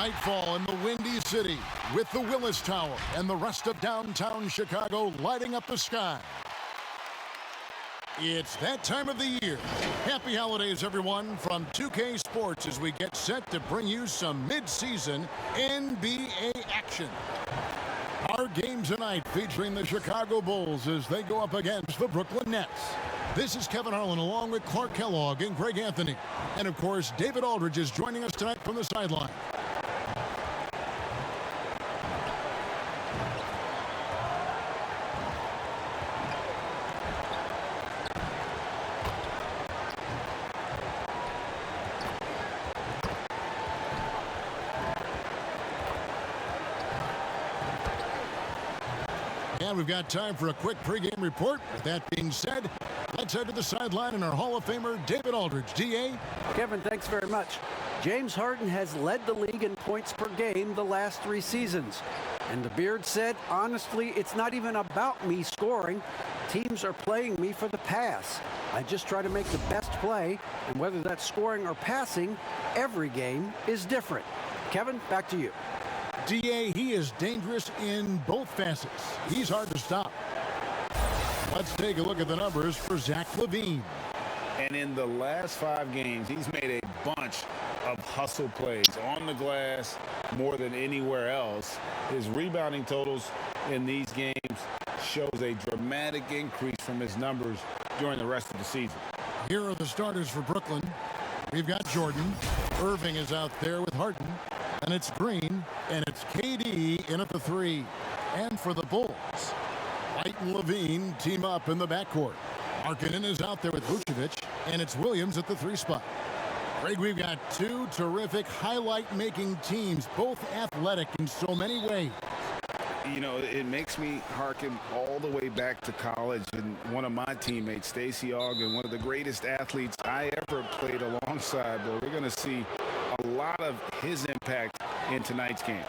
Nightfall in the Windy City with the Willis Tower and the rest of downtown Chicago lighting up the sky. It's that time of the year. Happy holidays, everyone, from 2K Sports as we get set to bring you some mid-season NBA action. Our game tonight featuring the Chicago Bulls as they go up against the Brooklyn Nets. This is Kevin Harlan along with Clark Kellogg and Greg Anthony. And, of course, David Aldridge is joining us tonight from the sideline. And we've got time for a quick pregame report. With that being said, let's head to the sideline and our Hall of Famer, David Aldridge. D.A.? Kevin, thanks very much. James Harden has led the league in points per game the last 3 seasons. And the Beard said, honestly, it's not even about me scoring. Teams are playing me for the pass. I just try to make the best play, and whether that's scoring or passing, every game is different. Kevin, back to you. D.A., he is dangerous in both facets. He's hard to stop. Let's take a look at the numbers for Zach LaVine. And in the last 5 games, he's made a bunch of hustle plays on the glass more than anywhere else. His rebounding totals in these games shows a dramatic increase from his numbers during the rest of the season. Here are the starters for Brooklyn. We've got Jordan. Irving is out there with Harden. And it's Green, and it's KD in at the 3. And for the Bulls, White and Levine team up in the backcourt. Markkanen is out there with Vucevic, and it's Williams at the 3 spot. Greg, we've got 2 terrific highlight-making teams, both athletic in so many ways. You know, it makes me hearken all the way back to college, and one of my teammates, Stacey Ogden, one of the greatest athletes I ever played alongside. But we're going to see a lot of his impact in tonight's game.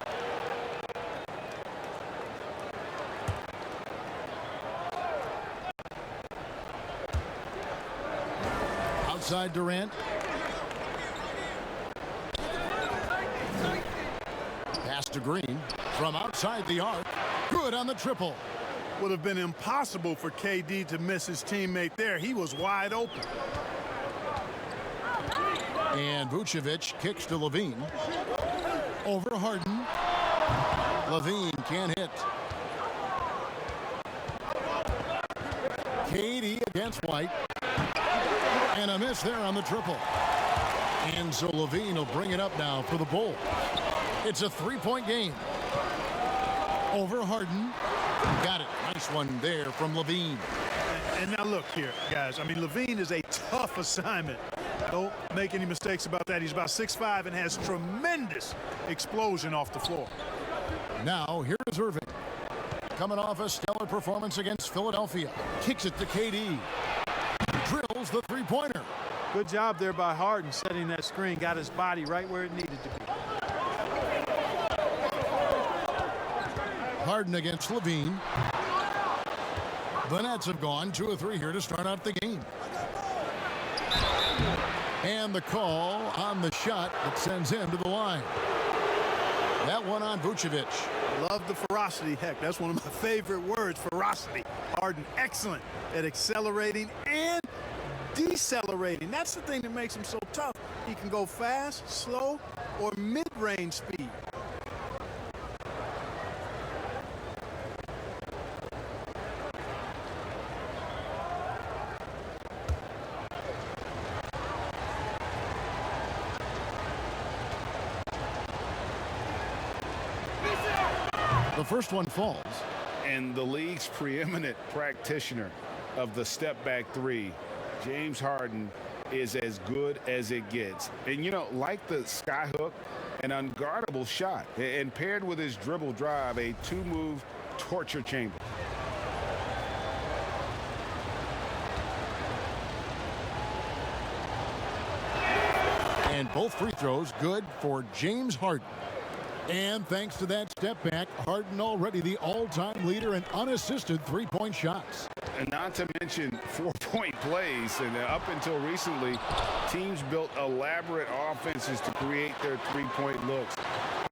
Outside Durant. Pass to Green from outside the arc. Good on the triple. Would have been impossible for KD to miss his teammate there. He was wide open. And Vucevic kicks to Levine. Over Harden. Levine can't hit. KD against White. And a miss there on the triple. And so Levine will bring it up now for the Bulls. It's a 3-point game. Over Harden. Got it. Nice one there from Levine. And now look here, guys. I mean, Levine is a tough assignment. Don't make any mistakes about that. He's about 6'5" and has tremendous explosion off the floor. Now, here's Irving. Coming off a stellar performance against Philadelphia. Kicks it to KD. Drills the 3-pointer. Good job there by Harden setting that screen. Got his body right where it needed to be. Harden against Levine. The Nets have gone 2 of 3 here to start out the game. And the call on the shot that sends him to the line. That one on Vucevic. Love the ferocity. Heck, that's one of my favorite words, ferocity. Harden, excellent at accelerating and decelerating. That's the thing that makes him so tough. He can go fast, slow, or mid-range speed. The first one falls. And the league's preeminent practitioner of the step-back 3, James Harden, is as good as it gets. And, you know, like the skyhook, an unguardable shot. And paired with his dribble drive, a 2-move torture chamber. And both free throws good for James Harden. And thanks to that step back, Harden already the all-time leader in unassisted 3-point shots. And not to mention 4-point plays. And up until recently, teams built elaborate offenses to create their 3-point looks.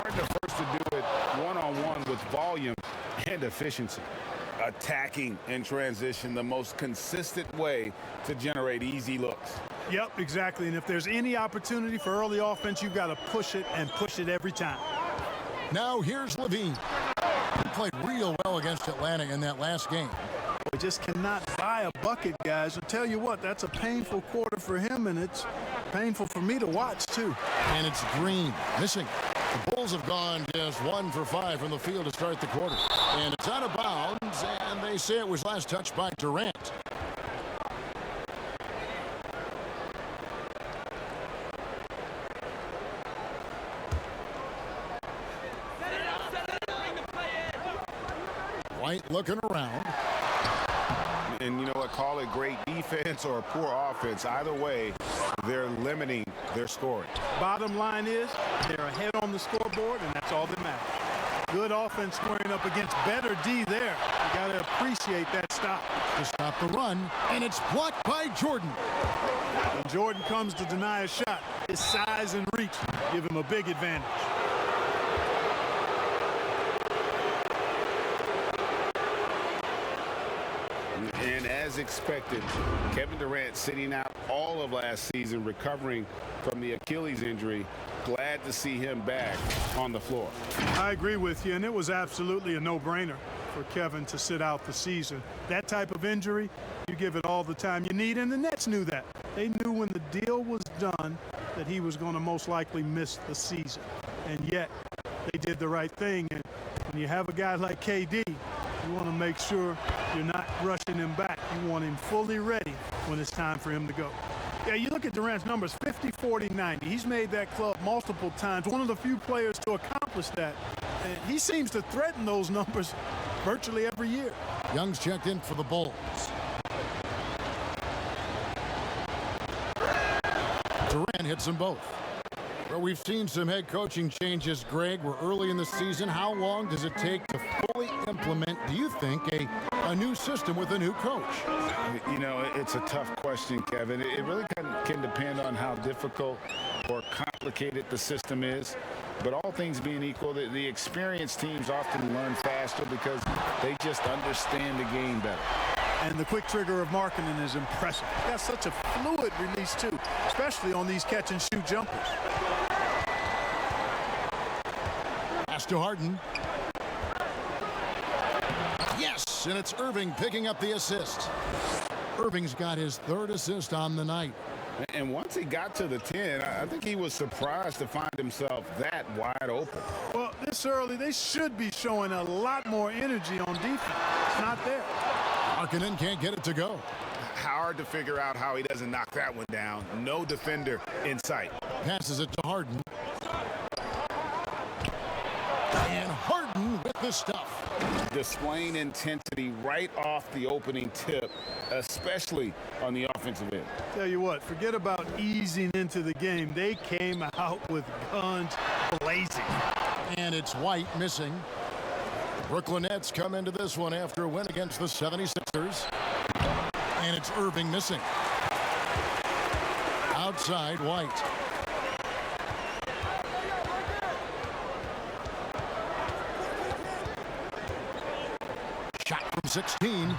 Harden the first to do it one-on-one with volume and efficiency. Attacking in transition, the most consistent way to generate easy looks. Yep, exactly. And if there's any opportunity for early offense, you've got to push it and push it every time. Now here's Levine. He played real well against Atlanta in that last game. We just cannot buy a bucket, guys. I'll tell you what, that's a painful quarter for him, and it's painful for me to watch, too. And it's Green missing. The Bulls have gone just 1 for 5 from the field to start the quarter. And it's out of bounds, and they say it was last touched by Durant. White looking around. And you know what, call it great defense or poor offense. Either way, they're limiting their scoring. Bottom line is they're ahead on the scoreboard, and that's all that matters. Good offense squaring up against better D there. You got to appreciate that stop. To stop the run, and it's blocked by Jordan. When Jordan comes to deny a shot, his size and reach give him a big advantage. And as expected, Kevin Durant sitting out all of last season, recovering from the Achilles injury. Glad to see him back on the floor. I agree with you, and it was absolutely a no-brainer for Kevin to sit out the season. That type of injury, you give it all the time you need, and the Nets knew that. They knew when the deal was done that he was going to most likely miss the season. And yet, they did the right thing. And when you have a guy like KD, you want to make sure you're not rushing him back. You want him fully ready when it's time for him to go. Yeah, you look at Durant's numbers, 50, 40, 90. He's made that club multiple times. One of the few players to accomplish that. And he seems to threaten those numbers virtually every year. Young's checked in for the Bulls. Durant hits them both. Well, we've seen some head coaching changes, Greg. We're early in the season. How long does it take to fully implement, do you think, a new system with a new coach? You know, it's a tough question, Kevin. It really can depend on how difficult or complicated the system is. But all things being equal, the experienced teams often learn faster because they just understand the game better. And the quick trigger of Markkanen is impressive. He got such a fluid release, too, especially on these catch-and-shoot jumpers. Pass to Harden. Yes, and it's Irving picking up the assist. Irving's got his third assist on the night. And once he got to the 10, I think he was surprised to find himself that wide open. Well, this early, they should be showing a lot more energy on defense. It's not there. Markkanen can't get it to go. Hard to figure out how he doesn't knock that one down. No defender in sight. Passes it to Harden. And Harden with the stuff. Displaying intensity right off the opening tip, especially on the offensive end. Tell you what, forget about easing into the game. They came out with guns blazing. And it's White missing. The Brooklyn Nets come into this one after a win against the 76ers. And it's Irving missing. Outside, White. Shot from 16.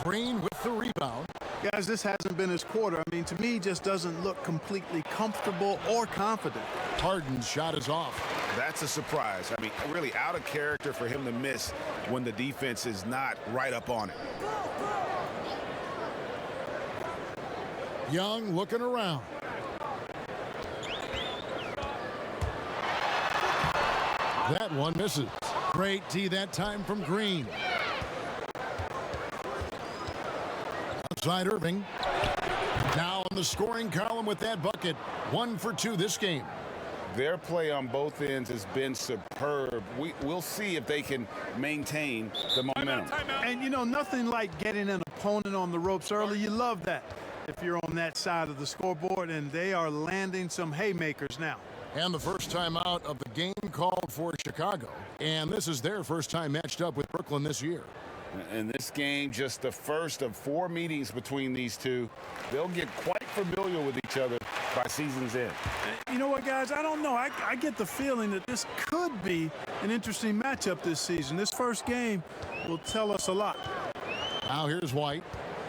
Green with the rebound. Guys, this hasn't been his quarter. I mean, to me, just doesn't look completely comfortable or confident. Harden's shot is off. That's a surprise. I mean, really out of character for him to miss when the defense is not right up on it. Young looking around. That one misses. Great D that time from Green. Outside Irving. Now on the scoring column with that bucket. 1 for 2 this game. Their play on both ends has been superb. We'll see if they can maintain the momentum. And, you know, nothing like getting an opponent on the ropes early. You love that if you're on that side of the scoreboard, and they are landing some haymakers now. And the first time out of the game called for Chicago. And this is their first time matched up with Brooklyn this year. And this game, just the first of 4 meetings between these two. They'll get quite familiar with each other by season's end. You know what, guys? I don't know. I get the feeling that this could be an interesting matchup this season. This first game will tell us a lot. Now here's White.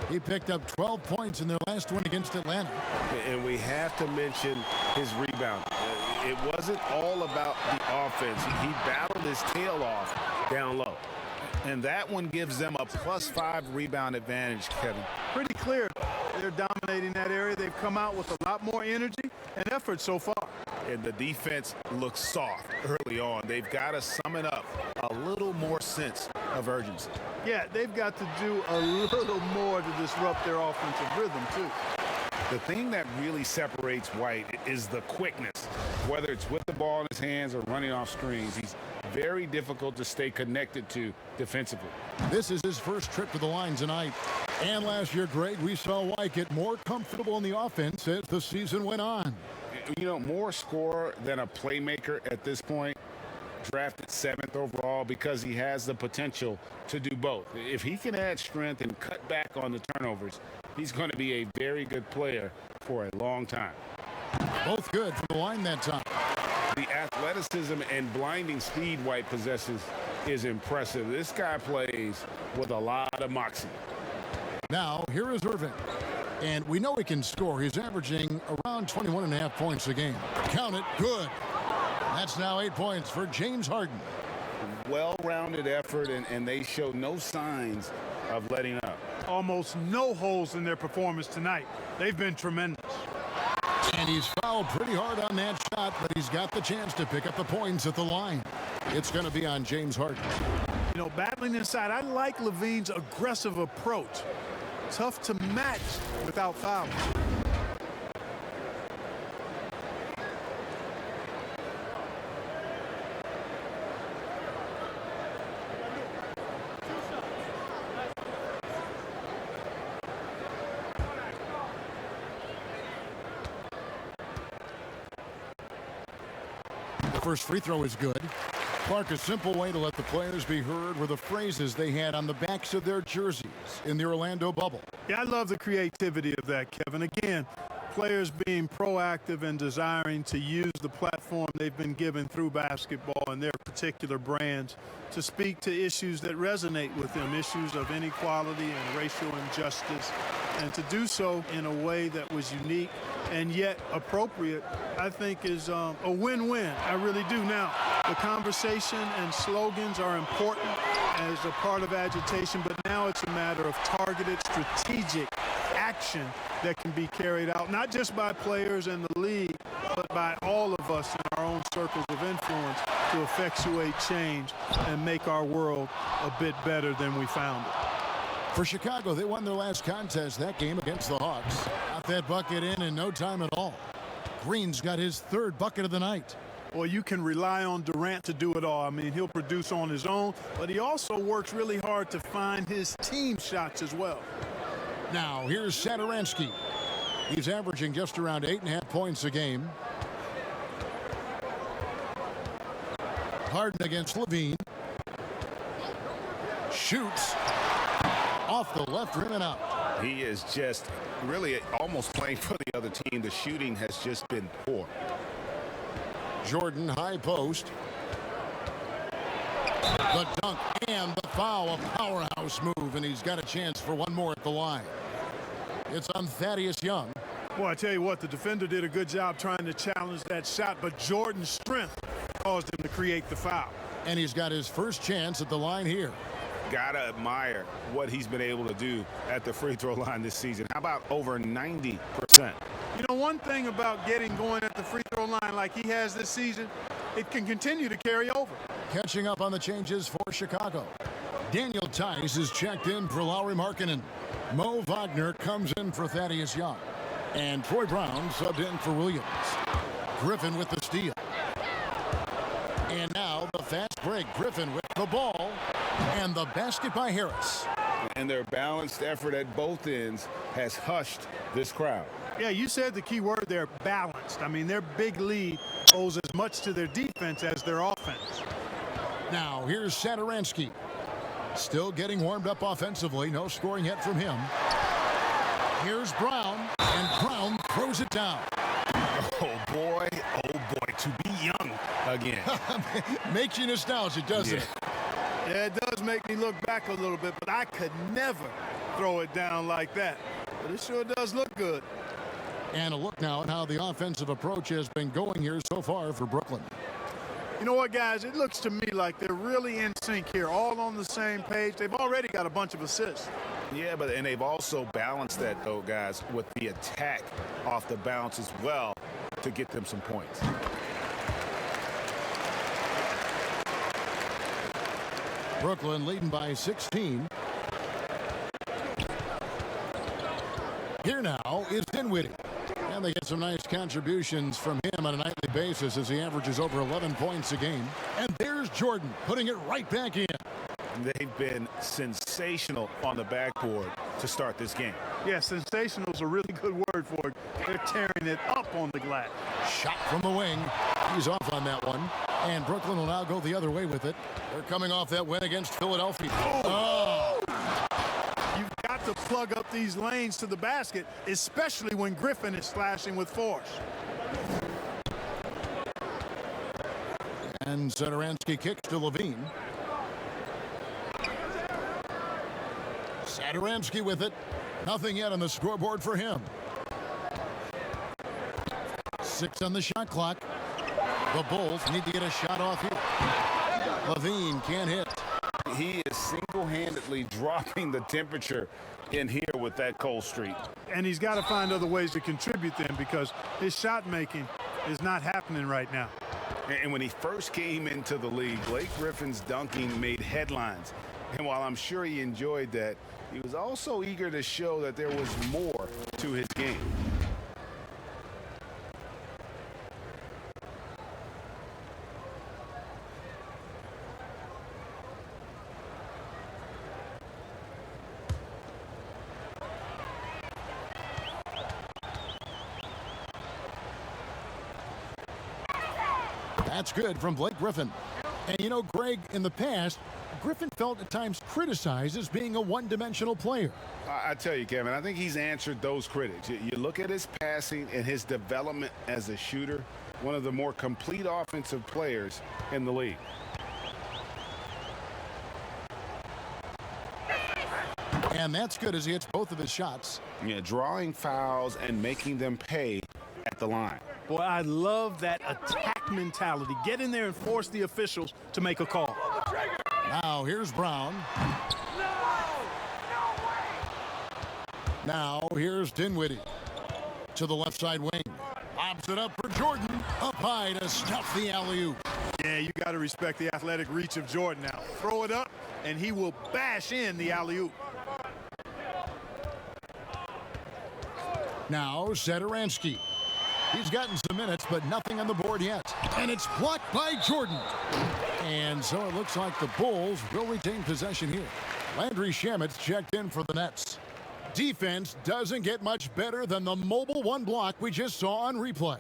He picked up 12 points in their last win against Atlanta. And we have to mention his rebound. It wasn't all about the offense. He battled his tail off down low. And that one gives them a +5 rebound advantage, Kevin. Pretty clear. They're dominating that area. They've come out with a lot more energy and effort so far. And the defense looks soft early on. They've got to summon up a little more sense of urgency. Yeah, they've got to do a little more to disrupt their offensive rhythm, too. The thing that really separates White is the quickness. Whether it's with the ball in his hands or running off screens, he's very difficult to stay connected to defensively. This is his first trip to the line tonight. And last year, Greg, we saw White get more comfortable in the offense as the season went on. You know, more scorer than a playmaker at this point. Drafted 7th overall because he has the potential to do both. If he can add strength and cut back on the turnovers, he's going to be a very good player for a long time. Both good from the line that time. The athleticism and blinding speed White possesses is impressive. This guy plays with a lot of moxie. Now, here is Irving. And we know he can score. He's averaging around 21.5 points a game. Count it, good. That's now 8 points for James Harden. Well-rounded effort, and they show no signs of letting up. Almost no holes in their performance tonight. They've been tremendous. And he's fouled pretty hard on that shot, but he's got the chance to pick up the points at the line. It's going to be on James Harden. You know, battling inside, I like Levine's aggressive approach. Tough to match without fouling. The first free throw is good. Clark, a simple way to let the players be heard were the phrases they had on the backs of their jerseys in the Orlando bubble. Yeah, I love the creativity of that, Kevin. Again, players being proactive and desiring to use the platform they've been given through basketball and their particular brands to speak to issues that resonate with them, issues of inequality and racial injustice, and to do so in a way that was unique and yet appropriate, I think is a win-win. I really do. Now, the conversation and slogans are important as a part of agitation, but now it's a matter of targeted, strategic action that can be carried out, not just by players in the league, but by all of us in our own circles of influence to effectuate change and make our world a bit better than we found it. For Chicago, they won their last contest that game against the Hawks. Got that bucket in no time at all. Green's got his 3rd bucket of the night. Well, you can rely on Durant to do it all. I mean, he'll produce on his own, but he also works really hard to find his team shots as well. Now, here's Satoransky. He's averaging just around 8.5 points a game. Harden against Levine. Shoots. Off the left rim and out. He is just really almost playing for the other team. The shooting has just been poor. Jordan, high post. The dunk and the foul, a powerhouse move, and he's got a chance for one more at the line. It's on Thaddeus Young. Well, I tell you what, the defender did a good job trying to challenge that shot, but Jordan's strength caused him to create the foul. And he's got his first chance at the line here. Gotta admire what he's been able to do at the free throw line this season. How about over 90%? You know, one thing about getting going at the free throw line like he has this season, it can continue to carry over. Catching up on the changes for Chicago. Daniel Tice is checked in for Lauri Markkanen. Mo Wagner comes in for Thaddeus Young. And Troy Brown subbed in for Williams. Griffin with the steal. And now the fast break. Griffin with the ball. And the basket by Harris. And their balanced effort at both ends has hushed this crowd. Yeah, you said the key word there, balanced. I mean, their big lead owes as much to their defense as their offense. Now, here's Satoransky. Still getting warmed up offensively. No scoring yet from him. Here's Brown, and Brown throws it down. young again. Makes you nostalgic, doesn't it? Yeah, it does make me look back a little bit, but I could never throw it down like that. But it sure does look good. And a look now at how the offensive approach has been going here so far for Brooklyn. You know what, guys? It looks to me like they're really in sync here, all on the same page. They've already got a bunch of assists. Yeah, and they've also balanced that, though, guys, with the attack off the bounce as well to get them some points. Brooklyn leading by 16. Here now is Dinwiddie. And they get some nice contributions from him on a nightly basis as he averages over 11 points a game. And there's Jordan putting it right back in. They've been sensational on the backboard to start this game. Yeah, sensational is a really good word for it. They're tearing it up on the glass. Shot from the wing. He's off on that one. And Brooklyn will now go the other way with it. They're coming off that win against Philadelphia. Oh! You've got to plug up these lanes to the basket, especially when Griffin is slashing with force. And Satoransky kicks to Levine. Satoransky with it. Nothing yet on the scoreboard for him. 6 on the shot clock. The Bulls need to get a shot off here. Levine can't hit. He is single-handedly dropping the temperature in here with that cold streak. And he's got to find other ways to contribute them because his shot making is not happening right now. And when he first came into the league, Blake Griffin's dunking made headlines. And while I'm sure he enjoyed that, he was also eager to show that there was more to his game. That's good from Blake Griffin. And you know, Greg, in the past, Griffin felt at times criticized as being a one-dimensional player. I tell you, Kevin, I think he's answered those critics. You look at his passing and his development as a shooter, one of the more complete offensive players in the league. And that's good as he hits both of his shots. Yeah, drawing fouls and making them pay at the line. Boy, I love that attack mentality. Get in there and force the officials to make a call. Now here's Brown. Now here's Dinwiddie to the left side wing. Lobs it up for Jordan. Up high to stuff the alley-oop. Yeah, you got to respect the athletic reach of Jordan now. Throw it up, and he will bash in the alley-oop. Now Satoransky. He's gotten some minutes, but nothing on the board yet. And it's blocked by Jordan. And so it looks like the Bulls will retain possession here. Landry Shamet's checked in for the Nets. Defense doesn't get much better than the mobile one block we just saw on replay.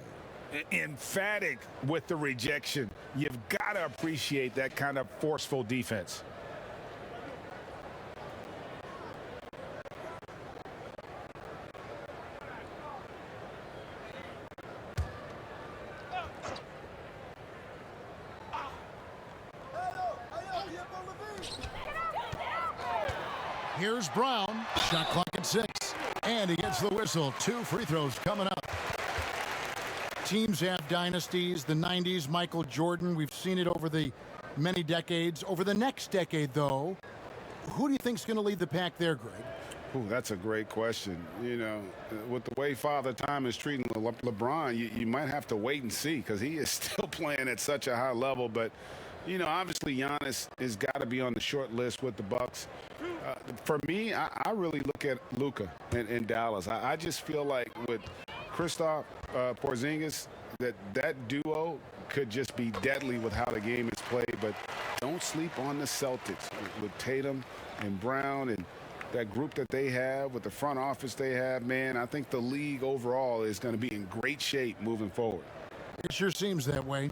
Emphatic with the rejection. You've got to appreciate that kind of forceful defense. Here's Brown. Shot clock at 6. And he gets the whistle. 2 free throws coming up. Teams have dynasties. The 90s, Michael Jordan. We've seen it over the many decades. Over the next decade, though, who do you think is going to lead the pack there, Greg? Ooh, that's a great question. You know, with the way Father Time is treating LeBron, you might have to wait and see because he is still playing at such a high level. But, you know, obviously Giannis has got to be on the short list with the Bucks. For me, I really look at Luka in Dallas. I just feel like with Kristaps Porzingis, that duo could just be deadly with how the game is played. But don't sleep on the Celtics with Tatum and Brown and that group that they have with the front office they have. Man, I think the league overall is going to be in great shape moving forward. It sure seems that way.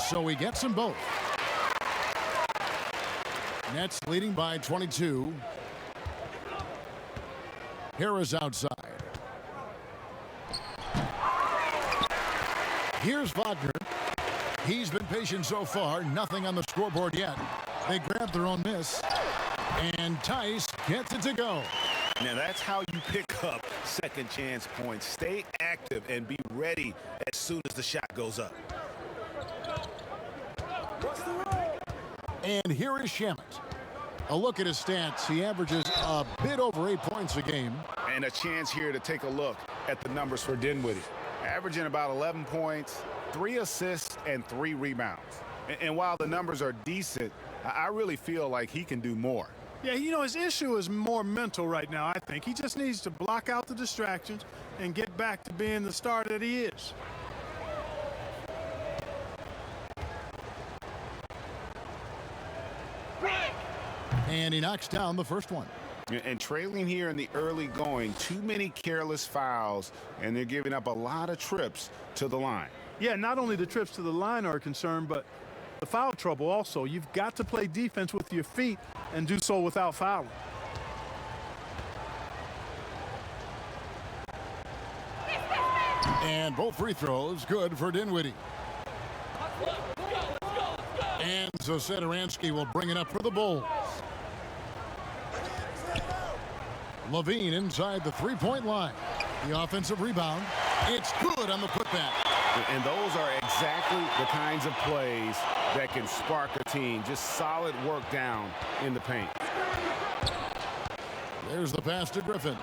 So he gets them both. Nets leading by 22. Harris outside. Here's Wagner. He's been patient so far. Nothing on the scoreboard yet. They grab their own miss. And Tice gets it to go. Now that's how you pick up second chance points. Stay active and be ready as soon as the shot goes up. And here is Shamet. A look at his stats. He averages a bit over 8 points a game. And a chance here to take a look at the numbers for Dinwiddie. Averaging about 11 points, 3 assists, and 3 rebounds. And while the numbers are decent, I really feel like he can do more. Yeah, you know, his issue is more mental right now, I think. He just needs to block out the distractions and get back to being the star that he is. And he knocks down the first one. And trailing here in the early going, too many careless fouls, and they're giving up a lot of trips to the line. Yeah, not only the trips to the line are a concern, but the foul trouble also. You've got to play defense with your feet and do so without fouling. And both free throws good for Dinwiddie. And so Satoransky will bring it up for the Bulls. Levine inside the three-point line. The offensive rebound. It's good on the putback. And those are exactly the kinds of plays that can spark a team. Just solid work down in the paint. There's the pass to Griffin.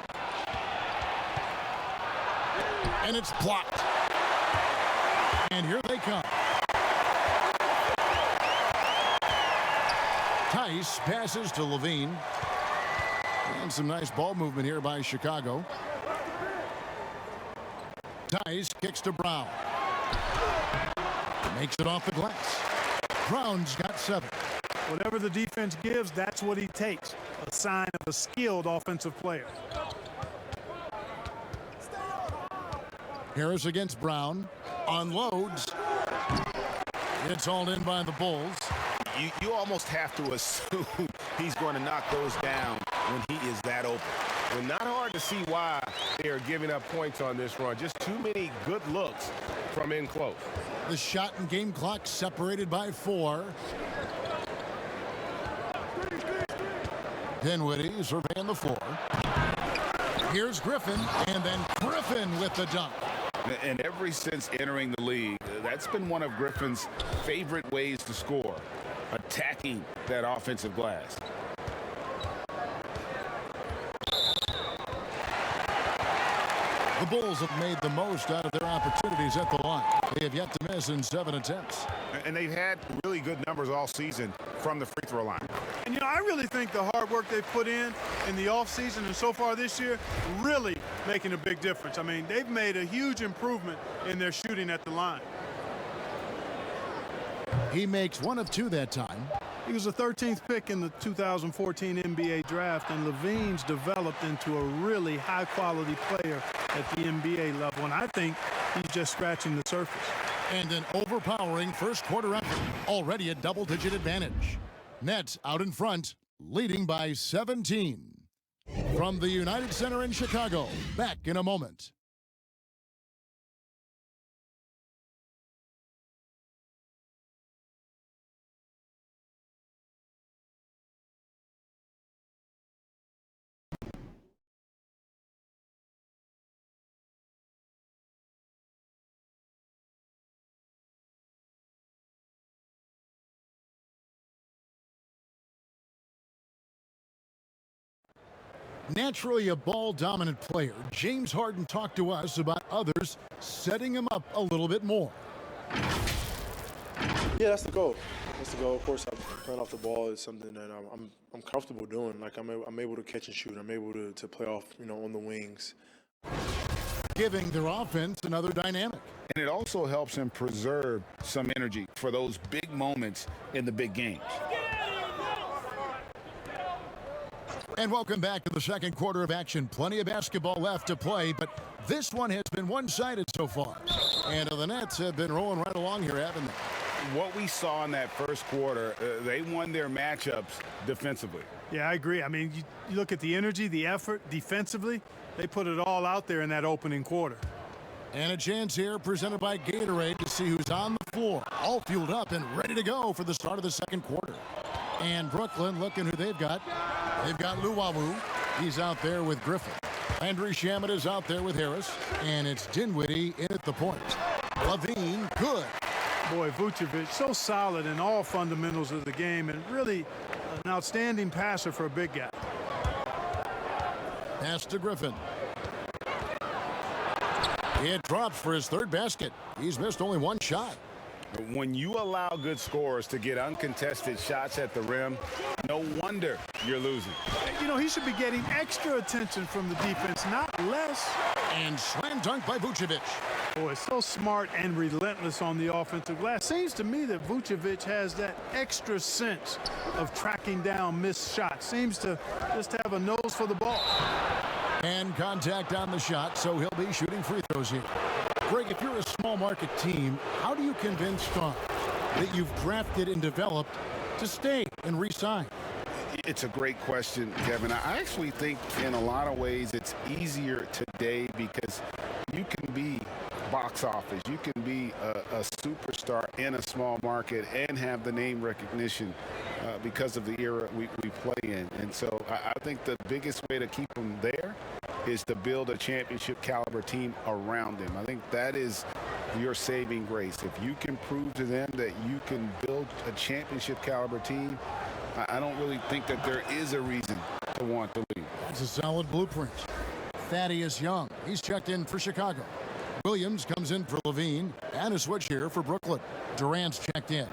And it's blocked. And here they come. Tice passes to Levine. And some nice ball movement here by Chicago. Tice kicks to Brown. Makes it off the glass. Brown's got 7. Whatever the defense gives, that's what he takes. A sign of a skilled offensive player. Harris against Brown. Unloads. It's hauled in by the Bulls. You almost have to assume he's going to knock those down when he is that open. Well, not hard to see why they are giving up points on this run. Just too many good looks from in close. The shot and game clock separated by 4. Dinwiddie surveying the floor. Here's Griffin, and then Griffin with the dunk. And ever since entering the league, that's been one of Griffin's favorite ways to score, attacking that offensive glass. The Bulls have made the most out of their opportunities at the line. They have yet to miss in 7 attempts. And they've had really good numbers all season from the free throw line. And, you know, I really think the hard work they've put in the offseason and so far this year really making a big difference. I mean, they've made a huge improvement in their shooting at the line. He makes 1 of 2 that time. He was the 13th pick in the 2014 NBA draft, and Levine's developed into a really high-quality player at the NBA level, and I think he's just scratching the surface. And an overpowering first quarter effort. Already a double-digit advantage. Nets out in front, leading by 17. From the United Center in Chicago, back in a moment. Naturally a ball-dominant player, James Harden talked to us about others setting him up a little bit more. Yeah, that's the goal. That's the goal. Of course, playing off the ball is something that I'm comfortable doing. Like I'm able to catch and shoot. I'm able to play off, on the wings. Giving their offense another dynamic. And it also helps him preserve some energy for those big moments in the big games. And welcome back to the second quarter of action. Plenty of basketball left to play, but this one has been one-sided so far. And the Nets have been rolling right along here, haven't they? What we saw in that first quarter, they won their matchups defensively. Yeah, I agree. I mean, you look at the energy, the effort defensively, they put it all out there in that opening quarter. And a chance here presented by Gatorade to see who's on the floor. All fueled up and ready to go for the start of the second quarter. And Brooklyn, looking who they've got. They've got Luwawu. He's out there with Griffin. Landry Shamet is out there with Harris. And it's Dinwiddie in at the point. Levine, good. Boy, Vucevic, so solid in all fundamentals of the game and really an outstanding passer for a big guy. Pass to Griffin. It drops for his third basket. He's missed only one shot. When you allow good scorers to get uncontested shots at the rim, no wonder you're losing. You know, he should be getting extra attention from the defense, not less. And slam dunk by Vucevic. Boy, so smart and relentless on the offensive glass. Seems to me that Vucevic has that extra sense of tracking down missed shots. Seems to just have a nose for the ball. And contact on the shot, so he'll be shooting free throws here. Greg, if you're a small market team, how do you convince stars that you've drafted and developed to stay and re-sign? It's a great question, Kevin. I actually think in a lot of ways it's easier today because you can be box office. You can be a superstar in a small market and have the name recognition because of the era we play in. And so I think the biggest way to keep them there is to build a championship caliber team around them. I think that is your saving grace. If you can prove to them that you can build a championship caliber team, I don't really think that there is a reason to want to leave. That's a solid blueprint. Thaddeus Young, he's checked in for Chicago. Williams comes in for Levine, and a switch here for Brooklyn. Durant's checked in.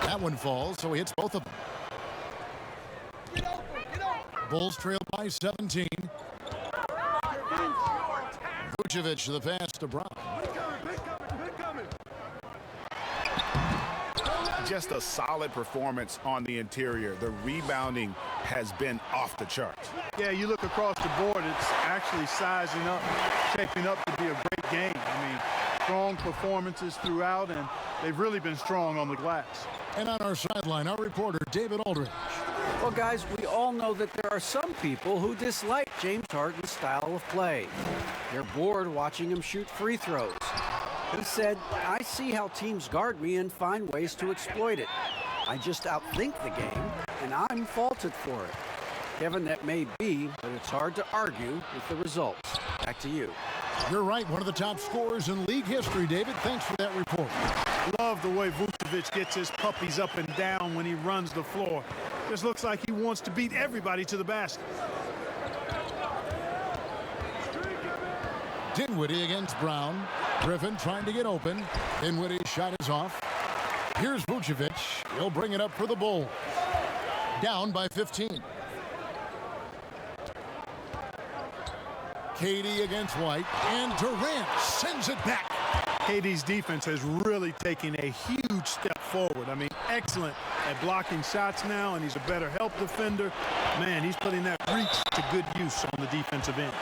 That one falls, so he hits both of them. Bulls trail by 17. Vucevic to the pass to Brown. Just a solid performance on the interior. The rebounding has been off the charts. Yeah, you look across the board, it's actually sizing up, shaping up to be a great game. I mean, strong performances throughout, and they've really been strong on the glass. And on our sideline, our reporter, David Aldridge. Well, guys, we all know that there are some people who dislike James Harden's style of play. They're bored watching him shoot free throws. He said, I see how teams guard me and find ways to exploit it. I just outthink the game, and I'm faulted for it. Kevin, that may be, but it's hard to argue with the results. Back to you. You're right, one of the top scorers in league history, David. Thanks for that report. Love the way Vucevic gets his puppies up and down when he runs the floor. Just looks like he wants to beat everybody to the basket. Dinwiddie against Brown. Griffin trying to get open. Dinwiddie's shot is off. Here's Vucevic. He'll bring it up for the Bulls. Down by 15. KD against White. And Durant sends it back. KD's defense has really taken a huge step forward. I mean, excellent at blocking shots now, and he's a better help defender. Man, he's putting that reach to good use on the defensive end.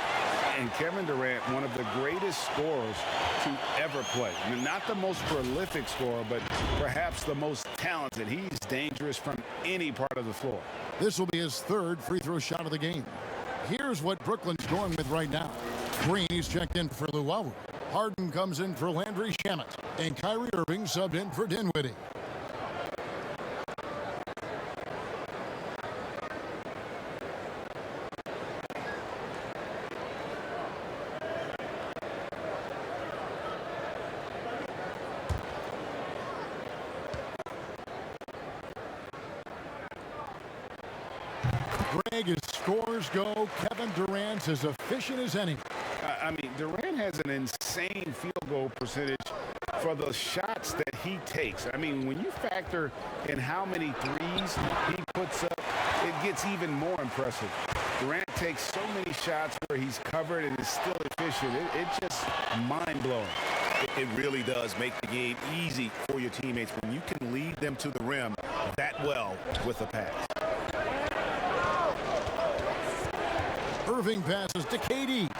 And Kevin Durant, one of the greatest scorers to ever play. I mean, not the most prolific scorer, but perhaps the most talented. He's dangerous from any part of the floor. This will be his third free throw shot of the game. Here's what Brooklyn's going with right now. Green, he's checked in for Luwawu. Harden comes in for Landry Shamet. And Kyrie Irving subbed in for Dinwiddie. Greg, as scores go, Kevin Durant's as efficient as any. I mean, Durant has an insane field goal percentage for the shots that he takes. I mean, when you factor in how many threes he puts up, it gets even more impressive. Durant takes so many shots where he's covered and is still efficient. It's just mind-blowing. It really does make the game easy for your teammates when you can lead them to the rim that well with a pass. Irving passes to KD.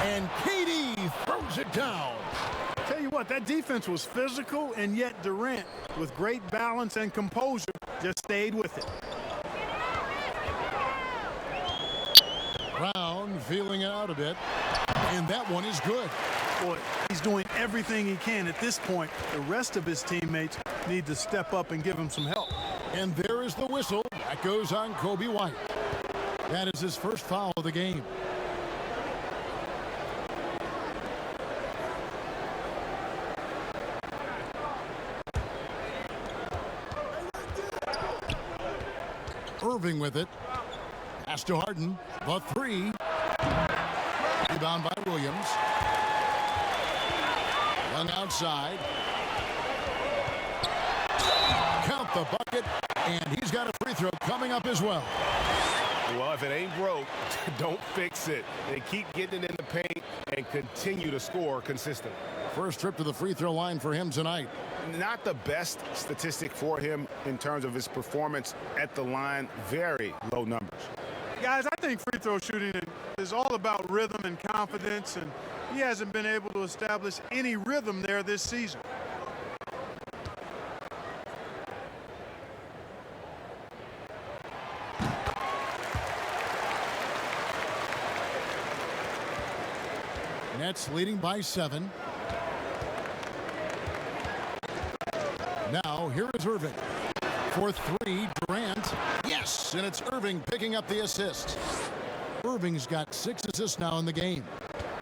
And KD throws it down. Tell you what? That defense was physical, and yet Durant, with great balance and composure, just stayed with it. Brown feeling it out a bit, and that one is good. Boy, he's doing everything he can at this point. The rest of his teammates need to step up and give him some help. And there is the whistle. That goes on Kobe White. That is his first foul of the game. Irving with it. Pass to Harden. The three. Rebound by Williams. Young outside. Count the bucket. And he's got a free throw coming up as well. Well, if it ain't broke, don't fix it. They keep getting it in the paint and continue to score consistently. First trip to the free throw line for him tonight. Not the best statistic for him in terms of his performance at the line. Very low numbers. Guys, I think free throw shooting is all about rhythm and confidence, and he hasn't been able to establish any rhythm there this season. Nets leading by 7. Now, here is Irving. For 3, Durant. Yes, and it's Irving picking up the assist. Irving's got 6 assists now in the game.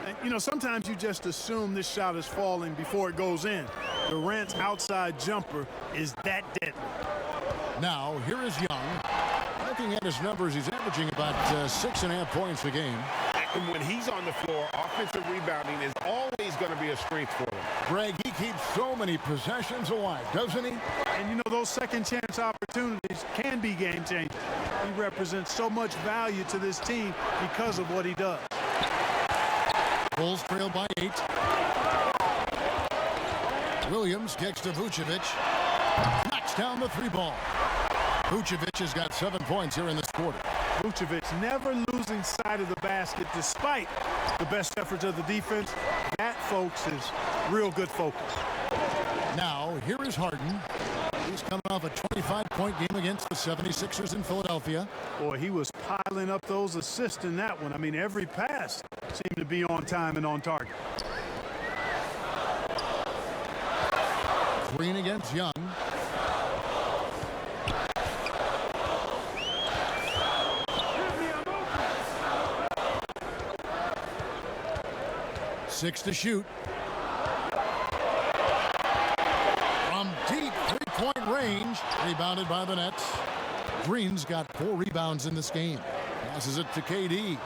And, you know, sometimes you just assume this shot is falling before it goes in. Durant's outside jumper is that deadly. Now, here is Young. Looking at his numbers, he's averaging about 6.5 points a game. And when he's on the floor, offensive rebounding is always going to be a strength for him. Greg, he keeps so many possessions alive, doesn't he? And, you know, those second chance opportunities can be game changing. He represents so much value to this team because of what he does. Bulls trail by 8. Williams kicks to Vucevic. Knocks down the 3 ball. Vucevic has got 7 points here in this quarter. Vucevic never losing sight of the basket despite the best efforts of the defense. That, folks, is real good focus. Now, here is Harden. He's coming off a 25-point game against the 76ers in Philadelphia. Boy, he was piling up those assists in that one. I mean, every pass seemed to be on time and on target. Green against Young. Six to shoot. From deep three-point range. Rebounded by the Nets. Green's got 4 rebounds in this game. Passes it to KD.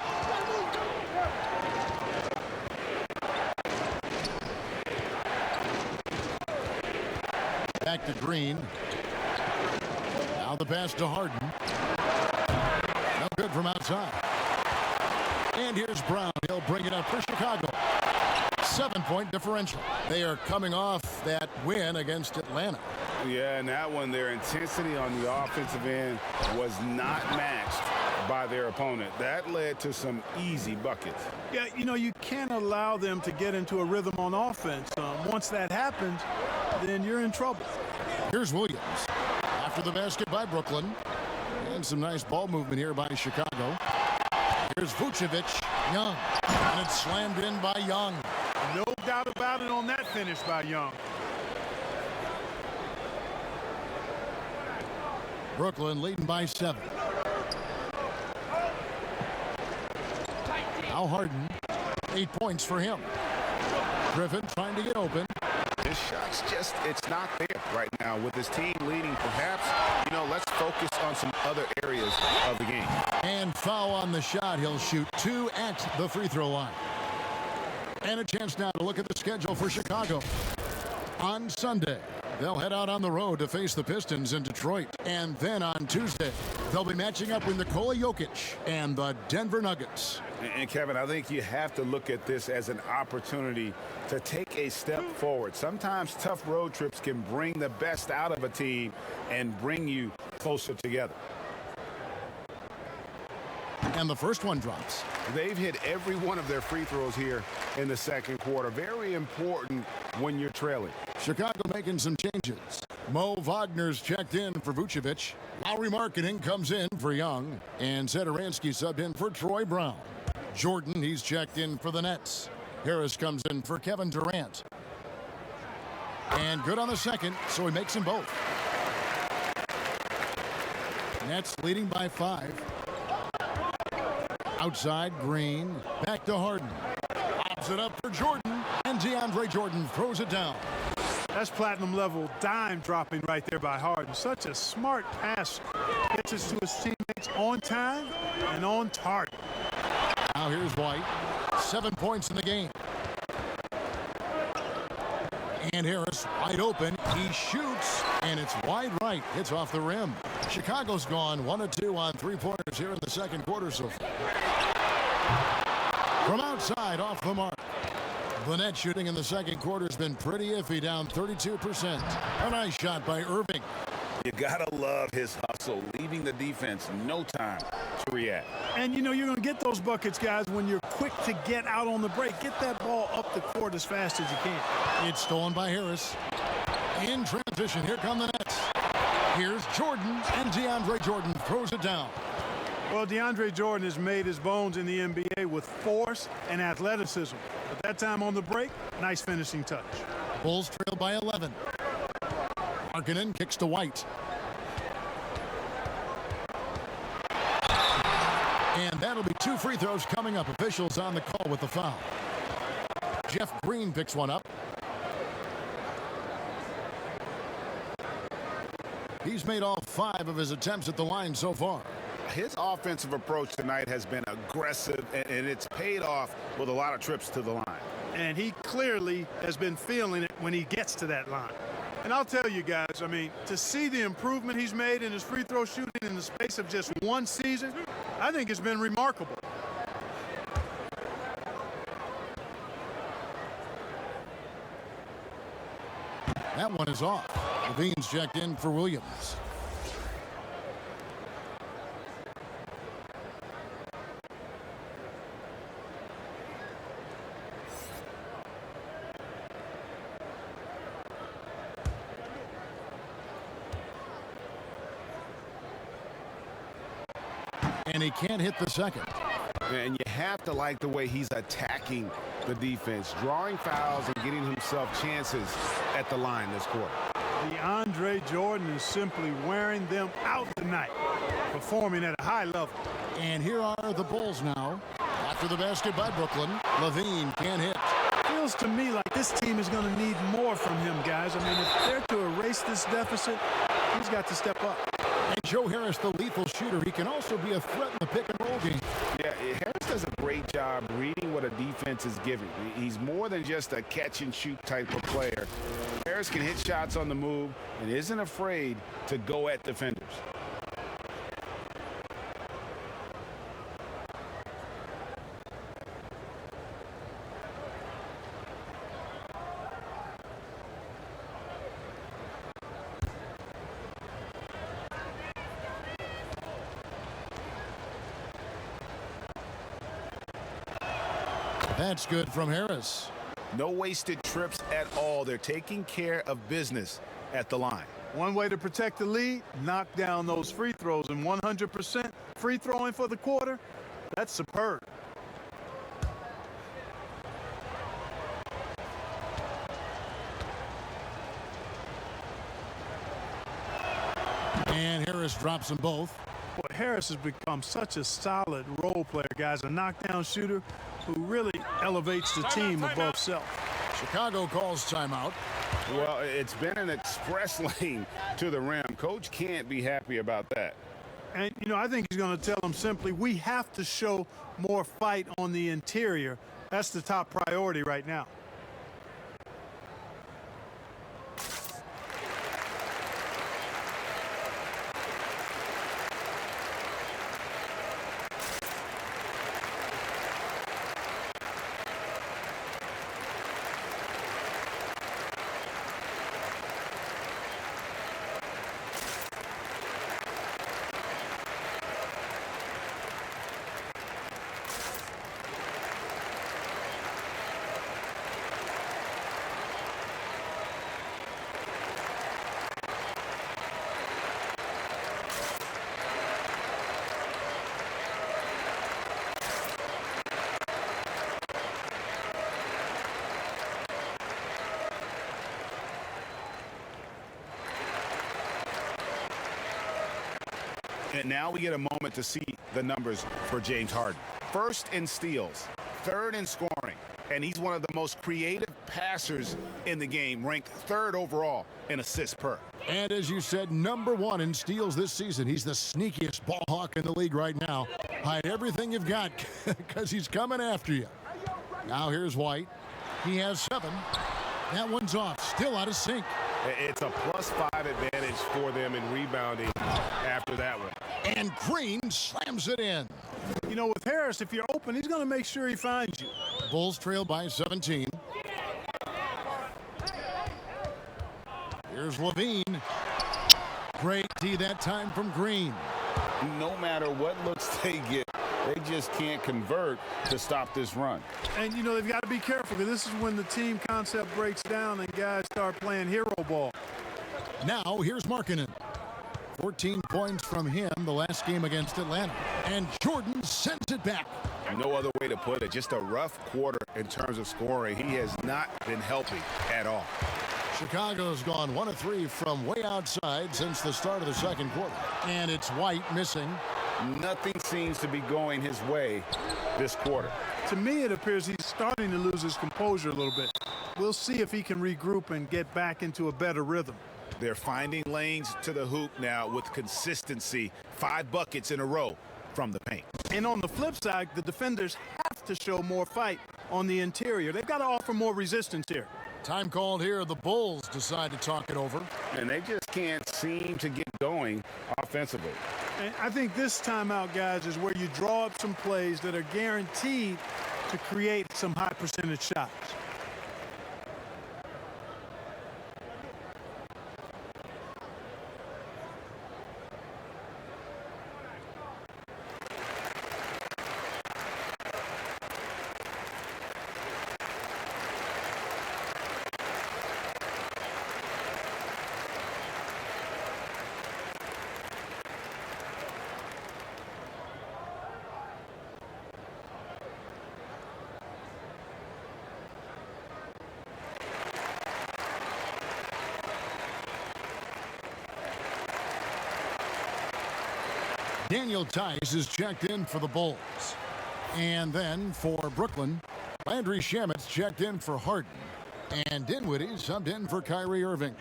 Back to Green. Now the pass to Harden. No good from outside. And here's Brown. He'll bring it up for Chicago. 7-point differential. They are coming off that win against Atlanta. Yeah, and that one, their intensity on the offensive end was not matched by their opponent. That led to some easy buckets. Yeah, you know, you can't allow them to get into a rhythm on offense. Once that happens, then you're in trouble. Here's Williams. After the basket by Brooklyn. And some nice ball movement here by Chicago. Here's Vucevic. Young. And it's slammed in by Young. No doubt about it on that finish by Young. Brooklyn leading by 7. Now Harden. 8 points for him. Griffin trying to get open. His shot's just, it's not there right now. With his team leading, perhaps, you know, let's focus on some other areas of the game. And foul on the shot. He'll shoot 2 at the free throw line. And a chance now to look at the schedule for Chicago. On Sunday, they'll head out on the road to face the Pistons in Detroit. And then on Tuesday, they'll be matching up with Nikola Jokic and the Denver Nuggets. And Kevin, I think you have to look at this as an opportunity to take a step forward. Sometimes tough road trips can bring the best out of a team and bring you closer together. And the first one drops. They've hit every one of their free throws here in the second quarter. Very important when you're trailing. Chicago making some changes. Mo Wagner's checked in for Vucevic. Lowry Marketing comes in for Young. And Zedaransky subbed in for Troy Brown. Jordan, he's checked in for the Nets. Harris comes in for Kevin Durant. And good on the second, so he makes them both. Nets leading by 5. Outside, Green. Back to Harden. Pops it up for Jordan. And DeAndre Jordan throws it down. That's platinum level dime dropping right there by Harden. Such a smart pass. Gets us to his teammates on time and on target. Now here's White. 7 points in the game. And Harris wide open. He shoots, and it's wide right. Hits off the rim. Chicago's gone 1 of 2 on three-pointers here in the second quarter so far. From outside, off the mark. The net shooting in the second quarter has been pretty iffy, down 32%. A nice shot by Irving. You gotta love his hustle, leaving the defense no time to react. And you know you're going to get those buckets, guys, when you're quick to get out on the break. Get that ball up the court as fast as you can. It's stolen by Harris. In transition, here come the Nets. Here's Jordan, and DeAndre Jordan throws it down. Well, DeAndre Jordan has made his bones in the NBA with force and athleticism. But that time on the break, nice finishing touch. Bulls trail by 11. Markkanen kicks to White. And that'll be 2 free throws coming up. Officials on the call with the foul. Jeff Green picks one up. He's made all 5 of his attempts at the line so far. His offensive approach tonight has been aggressive, and it's paid off with a lot of trips to the line. And he clearly has been feeling it when he gets to that line. And I'll tell you guys, I mean, to see the improvement he's made in his free throw shooting in the space of just 1 season, I think it's been remarkable. That one is off. Levine's checked in for Williams. And he can't hit the second. And you have to like the way he's attacking the defense, drawing fouls and getting himself chances at the line this quarter. DeAndre Jordan is simply wearing them out tonight, performing at a high level. And here are the Bulls now. After the basket by Brooklyn, Levine can't hit. Feels to me like this team is going to need more from him, guys. I mean, if they're to erase this deficit, he's got to step up. And Joe Harris, the lethal shooter, he can also be a threat in the pick-and-roll game. Yeah, Harris does a great job reading what a defense is giving. He's more than just a catch-and-shoot type of player. Harris can hit shots on the move and isn't afraid to go at defenders. That's good from Harris. No wasted trips at all. They're taking care of business at the line. One way to protect the lead, knock down those free throws, and 100% free throwing for the quarter, that's superb. And Harris drops them both. Boy, Harris has become such a solid role player, guys, a knockdown shooter who really elevates the team above self. Chicago calls timeout. Well, it's been an express lane to the rim. Coach can't be happy about that. And, you know, I think he's going to tell them simply, we have to show more fight on the interior. That's the top priority right now. And now we get a moment to see the numbers for James Harden. First in steals, third in scoring, and he's one of the most creative passers in the game, ranked third overall in assists per. And as you said, #1 in steals this season. He's the sneakiest ball hawk in the league right now. Hide everything you've got because he's coming after you. Now here's White. He has 7. That one's off. Still out of sync. It's a +5 advantage for them in rebounding after that one. And Green slams it in. You know, with Harris, if you're open, he's going to make sure he finds you. Bulls trail by 17. Here's Levine. Great D that time from Green. No matter what looks they get, they just can't convert to stop this run. And, you know, they've got to be careful because this is when the team concept breaks down and guys start playing hero ball. Now here's Markkanen. 14 points from him the last game against Atlanta. And Jordan sends it back. No other way to put it. Just a rough quarter in terms of scoring. He has not been healthy at all. Chicago's gone 1 of 3 from way outside since the start of the second quarter. And it's White missing. Nothing seems to be going his way this quarter. To me, it appears he's starting to lose his composure a little bit. We'll see if he can regroup and get back into a better rhythm. They're finding lanes to the hoop now with consistency. 5 buckets in a row from the paint. And on the flip side, the defenders have to show more fight on the interior. They've got to offer more resistance here. Time called here. The Bulls decide to talk it over. And they just can't seem to get going offensively. And I think this timeout, guys, is where you draw up some plays that are guaranteed to create some high percentage shots. Daniel Tice is checked in for the Bulls. And then for Brooklyn, Landry Shamet's checked in for Harden. And Dinwiddie subbed in for Kyrie Irving.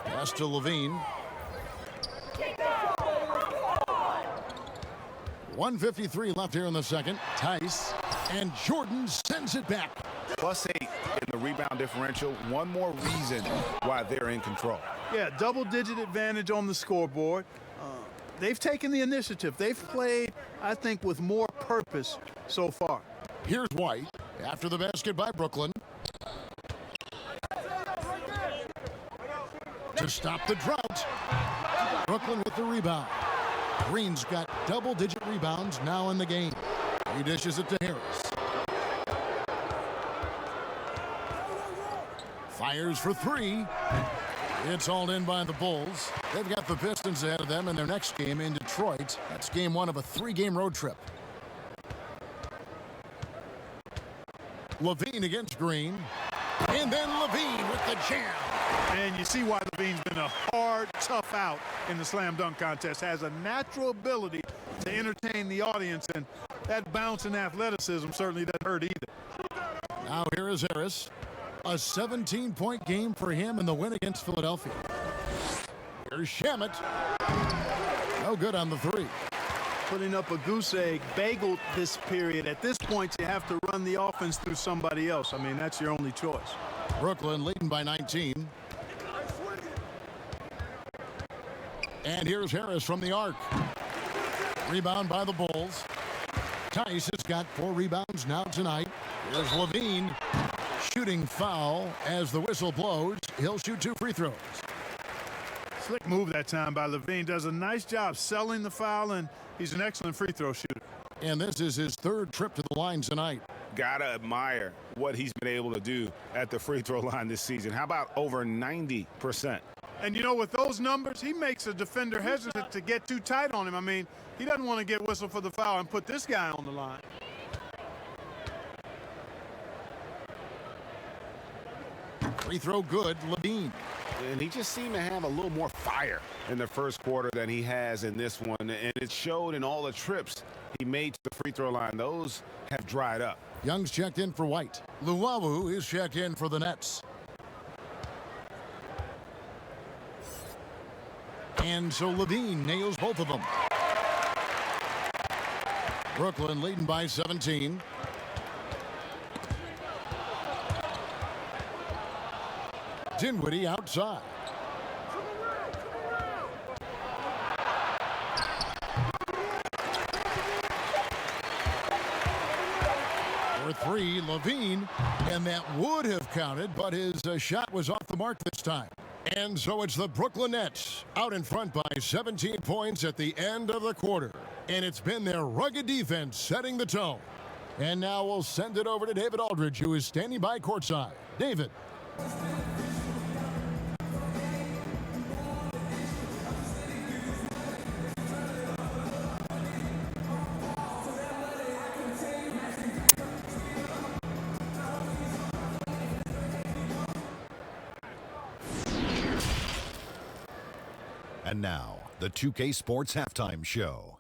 Pass to Levine. 1:53 left here in the second. Tice and Jordan sends it back. +8 in the rebound differential. One more reason why they're in control. Yeah, double-digit advantage on the scoreboard. They've taken the initiative. They've played, I think, with more purpose so far. Here's White after the basket by Brooklyn. To stop the drought. Brooklyn with the rebound. Green's got double-digit rebounds now in the game. He dishes it to Harris. Fires for 3. It's hauled in by the Bulls. They've got the Pistons ahead of them in their next game in Detroit. That's game 1 of a 3-game road trip. Levine against Green. And then Levine with the jam. And you see why Levine's been a hard, tough out in the slam dunk contest. Has a natural ability to entertain the audience, and that bounce and athleticism certainly doesn't hurt either. Now here is Harris. A 17-point game for him in the win against Philadelphia. Here's Shamet. No good on the 3. Putting up a goose egg, bagel this period. At this point, you have to run the offense through somebody else. I mean, that's your only choice. Brooklyn leading by 19. And here's Harris from the arc. Rebound by the Bulls. Tice has got 4 rebounds now tonight. Here's Levine. Shooting foul as the whistle blows. He'll shoot 2 free throws. Slick move that time by Levine. Does a nice job selling the foul, and he's an excellent free throw shooter. And this is his 3rd trip to the line tonight. Gotta admire what he's been able to do at the free throw line this season. How about over 90%? And, you know, with those numbers, he makes a defender hesitant to get too tight on him. I mean, he doesn't want to get whistled for the foul and put this guy on the line. Free throw good, Levine. And he just seemed to have a little more fire in the first quarter than he has in this one. And it showed in all the trips he made to the free throw line. Those have dried up. Young's checked in for White. Luwawu is checked in for the Nets. And so Levine nails both of them. Brooklyn leading by 17. Dinwiddie outside. For three, Levine, and that would have counted, but his shot was off the mark this time. And so it's the Brooklyn Nets out in front by 17 points at the end of the quarter. And it's been their rugged defense setting the tone. And now we'll send it over to David Aldridge, who is standing by courtside. David. And now, the 2K Sports Halftime Show.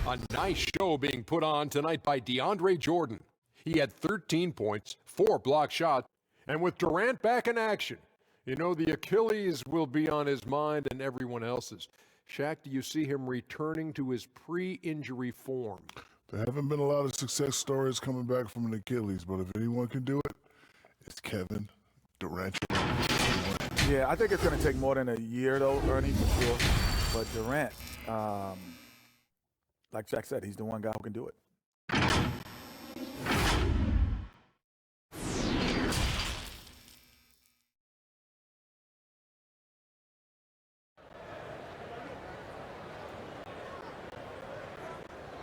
A nice show being put on tonight by DeAndre Jordan. He had 13 points, 4 block shots, and with Durant back in action, you know the Achilles will be on his mind and everyone else's. Shaq, do you see him returning to his pre-injury form? There haven't been a lot of success stories coming back from an Achilles, but if anyone can do it, it's Kevin Durant. Yeah, I think it's going to take more than a year, though, Ernie, for sure. But Durant, like Shaq said, he's the one guy who can do it.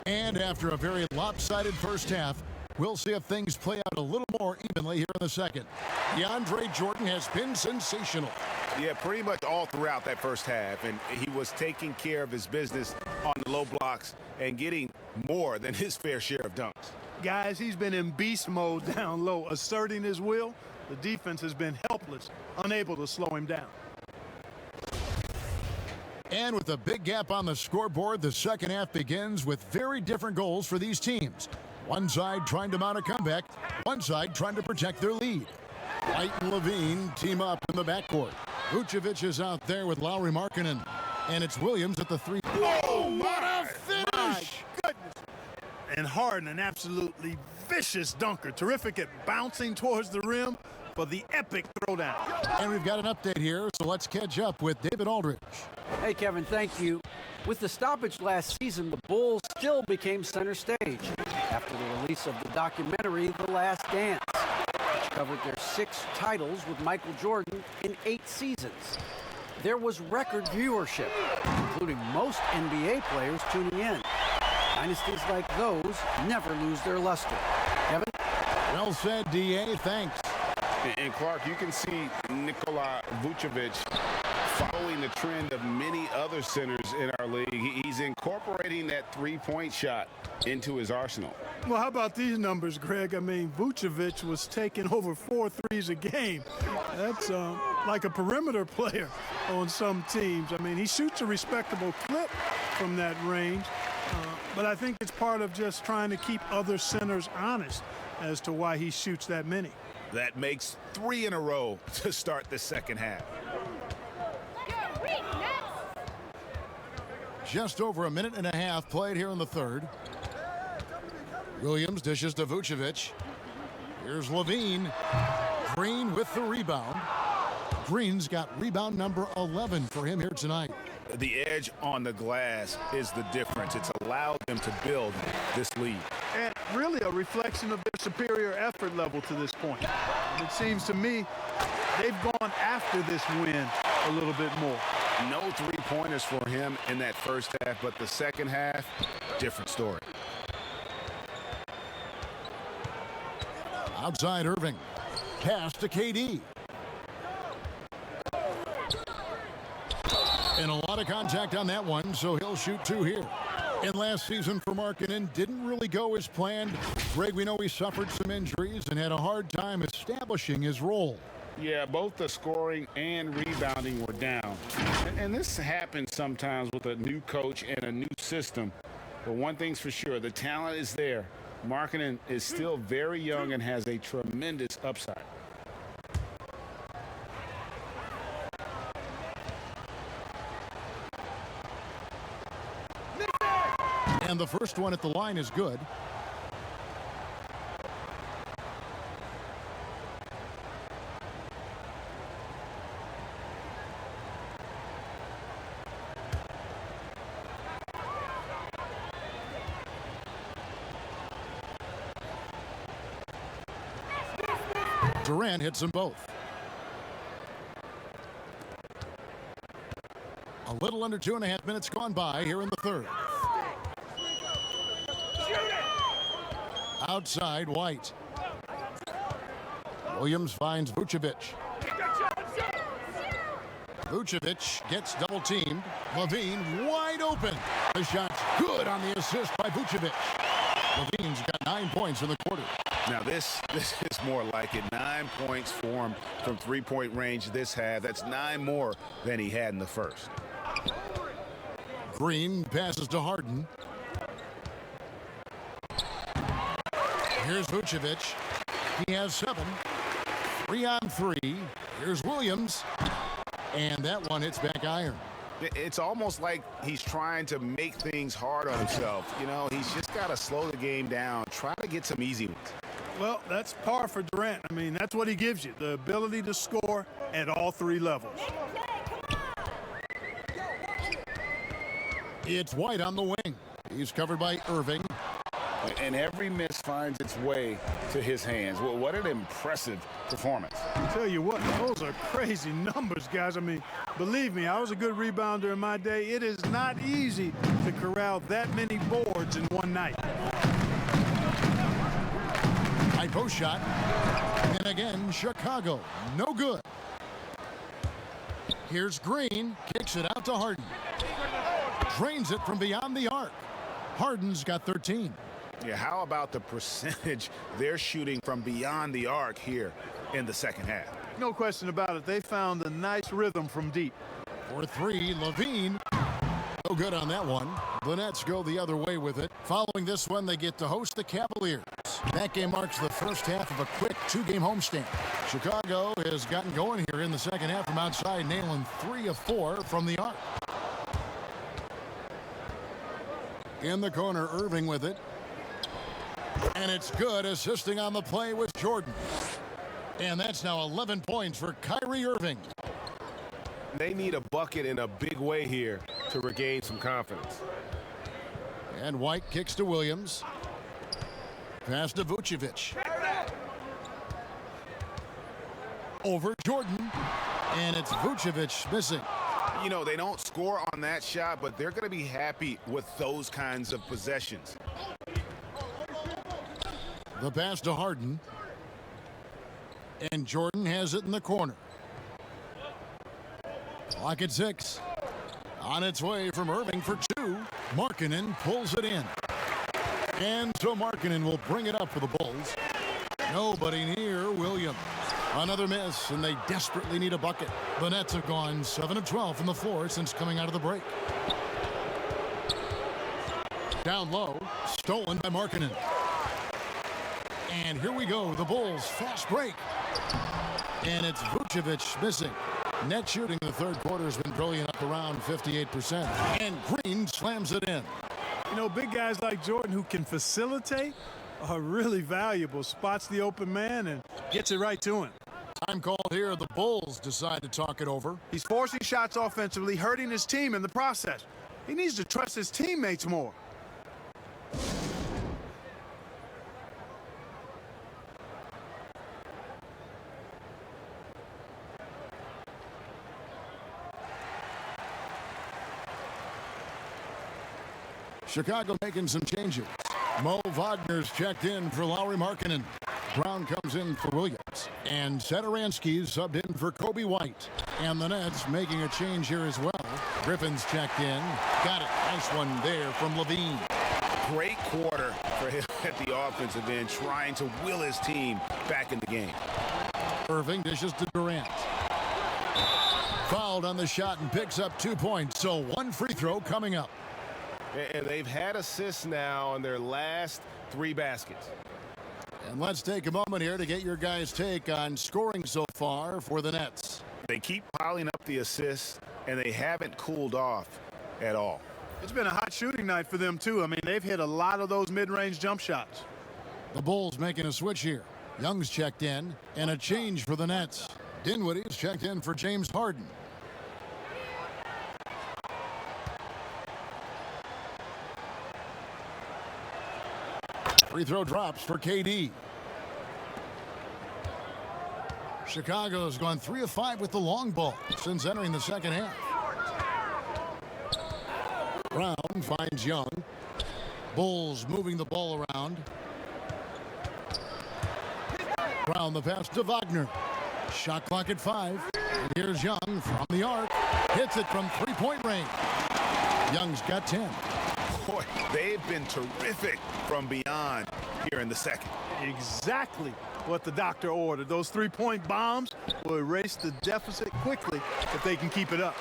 And after a very lopsided first half, we'll see if things play out a little more evenly here in the second. DeAndre Jordan has been sensational. Yeah, pretty much all throughout that first half. And he was taking care of his business on the low blocks and getting more than his fair share of dunks. Guys, he's been in beast mode down low, asserting his will. The defense has been helpless, unable to slow him down. And with a big gap on the scoreboard, the second half begins with very different goals for these teams. One side trying to mount a comeback, one side trying to protect their lead. White and Levine team up in the backcourt. Vucevic is out there with Lowry Markkanen. And it's Williams at the three. Oh, what a finish! My goodness. And Harden, an absolutely vicious dunker. Terrific at bouncing towards the rim for the epic throwdown. And we've got an update here, so let's catch up with David Aldridge. Hey, Kevin, thank you. With the stoppage last season, the Bulls still became center stage after the release of the documentary The Last Dance, which covered their 6 titles with Michael Jordan in 8 seasons. There was record viewership, including most NBA players tuning in. Dynasties like those never lose their luster. Kevin? Well said, D.A. Thanks. And Clark, you can see Nikola Vucevic following the trend of many other centers in our league. He's incorporating that three-point shot into his arsenal. Well, how about these numbers, Greg? I mean, Vucevic was taking over 4 threes a game. That's like a perimeter player on some teams. I mean, he shoots a respectable clip from that range, but I think it's part of just trying to keep other centers honest as to why he shoots that many. That makes 3 in a row to start the second half. Just over a minute and a half played here in the third. Williams dishes to Vucevic. Here's Levine. Green with the rebound. Green's got rebound number 11 for him here tonight. The edge on the glass is the difference. It's allowed them to build this lead. And really a reflection of their superior effort level to this point. And it seems to me they've gone after this win a little bit more. No three-pointers for him in that first half, but the second half, different story. Outside Irving. Pass to KD. And a lot of contact on that one, so he'll shoot 2 here. And last season for Markkanen didn't really go as planned. Greg, we know he suffered some injuries and had a hard time establishing his role. Yeah, both the scoring and rebounding were down. And this happens sometimes with a new coach and a new system. But one thing's for sure, the talent is there. Markkanen is still very young and has a tremendous upside. And the first one at the line is good. Durant hits them both. A little under 2.5 minutes gone by here in the third. Outside, White. Williams finds Vucevic. Vucevic gets double teamed. Levine wide open. The shot's good on the assist by Vucevic. Levine's got 9 points in the quarter. Now this is more like it. 9 points for him from three-point range this half. That's 9 more than he had in the first. Green passes to Harden. Here's Vucevic. He has 7. 3 on 3. Here's Williams. And that one hits back iron. It's almost like he's trying to make things hard on himself. You know, he's just got to slow the game down. Try to get some easy ones. Well, that's par for Durant. I mean, that's what he gives you, the ability to score at all 3 levels. It's White on the wing. He's covered by Irving. And every miss finds its way to his hands. Well, what an impressive performance. I tell you what, those are crazy numbers, guys. I mean, believe me, I was a good rebounder in my day. It is not easy to corral that many boards in one night. High post shot. And again, Chicago. No good. Here's Green. Kicks it out to Harden. Drains it from beyond the arc. Harden's got 13. Yeah, how about the percentage they're shooting from beyond the arc here in the second half? No question about it. They found a nice rhythm from deep. For 3, Levine. No good on that one. The Nets go the other way with it. Following this one, they get to host the Cavaliers. That game marks the first half of a quick 2-game homestand. Chicago has gotten going here in the second half from outside, nailing 3 of 4 from the arc. In the corner, Irving with it. And it's good. Assisting on the play with Jordan. And that's now 11 points for Kyrie Irving. They need a bucket in a big way here to regain some confidence. And White kicks to Williams. Pass to Vucevic. Over Jordan. And it's Vucevic missing. You know, they don't score on that shot, but they're going to be happy with those kinds of possessions. The pass to Harden. And Jordan has it in the corner. Clock at 6. On its way from Irving for 2. Markkanen pulls it in. And so Markkanen will bring it up for the Bulls. Nobody near Williams. Another miss, and they desperately need a bucket. The Nets have gone 7 of 12 from the floor since coming out of the break. Down low, stolen by Markkanen. And here we go, the Bulls fast break. And it's Vucevic missing. Net shooting in the third quarter has been brilliant, up around 58%. And Green slams it in. You know, big guys like Jordan who can facilitate are really valuable. Spots the open man and gets it right to him. Time called here. The Bulls decide to talk it over. He's forcing shots offensively, hurting his team in the process. He needs to trust his teammates more. Chicago making some changes. Mo Wagner's checked in for Lauri Markkanen. Brown comes in for Williams. And Satoransky's subbed in for Kobe White. And the Nets making a change here as well. Griffin's checked in. Got it. Nice one there from Levine. Great quarter for him at the offensive end, trying to will his team back in the game. Irving dishes to Durant. Fouled on the shot and picks up 2 points, so one free throw coming up. And they've had assists now on their last 3 baskets. And let's take a moment here to get your guys' take on scoring so far for the Nets. They keep piling up the assists, and they haven't cooled off at all. It's been a hot shooting night for them, too. I mean, they've hit a lot of those mid-range jump shots. The Bulls making a switch here. Young's checked in, and a change for the Nets. Dinwiddie's checked in for James Harden. Free throw drops for KD. Chicago's gone 3 of 5 with the long ball since entering the second half. Brown finds Young. Bulls moving the ball around. Brown the pass to Wagner. Shot clock at 5. And here's Young from the arc. Hits it from three-point range. Young's got 10. Boy, they've been terrific from beyond here in the second. Exactly what the doctor ordered. Those three-point bombs will erase the deficit quickly if they can keep it up.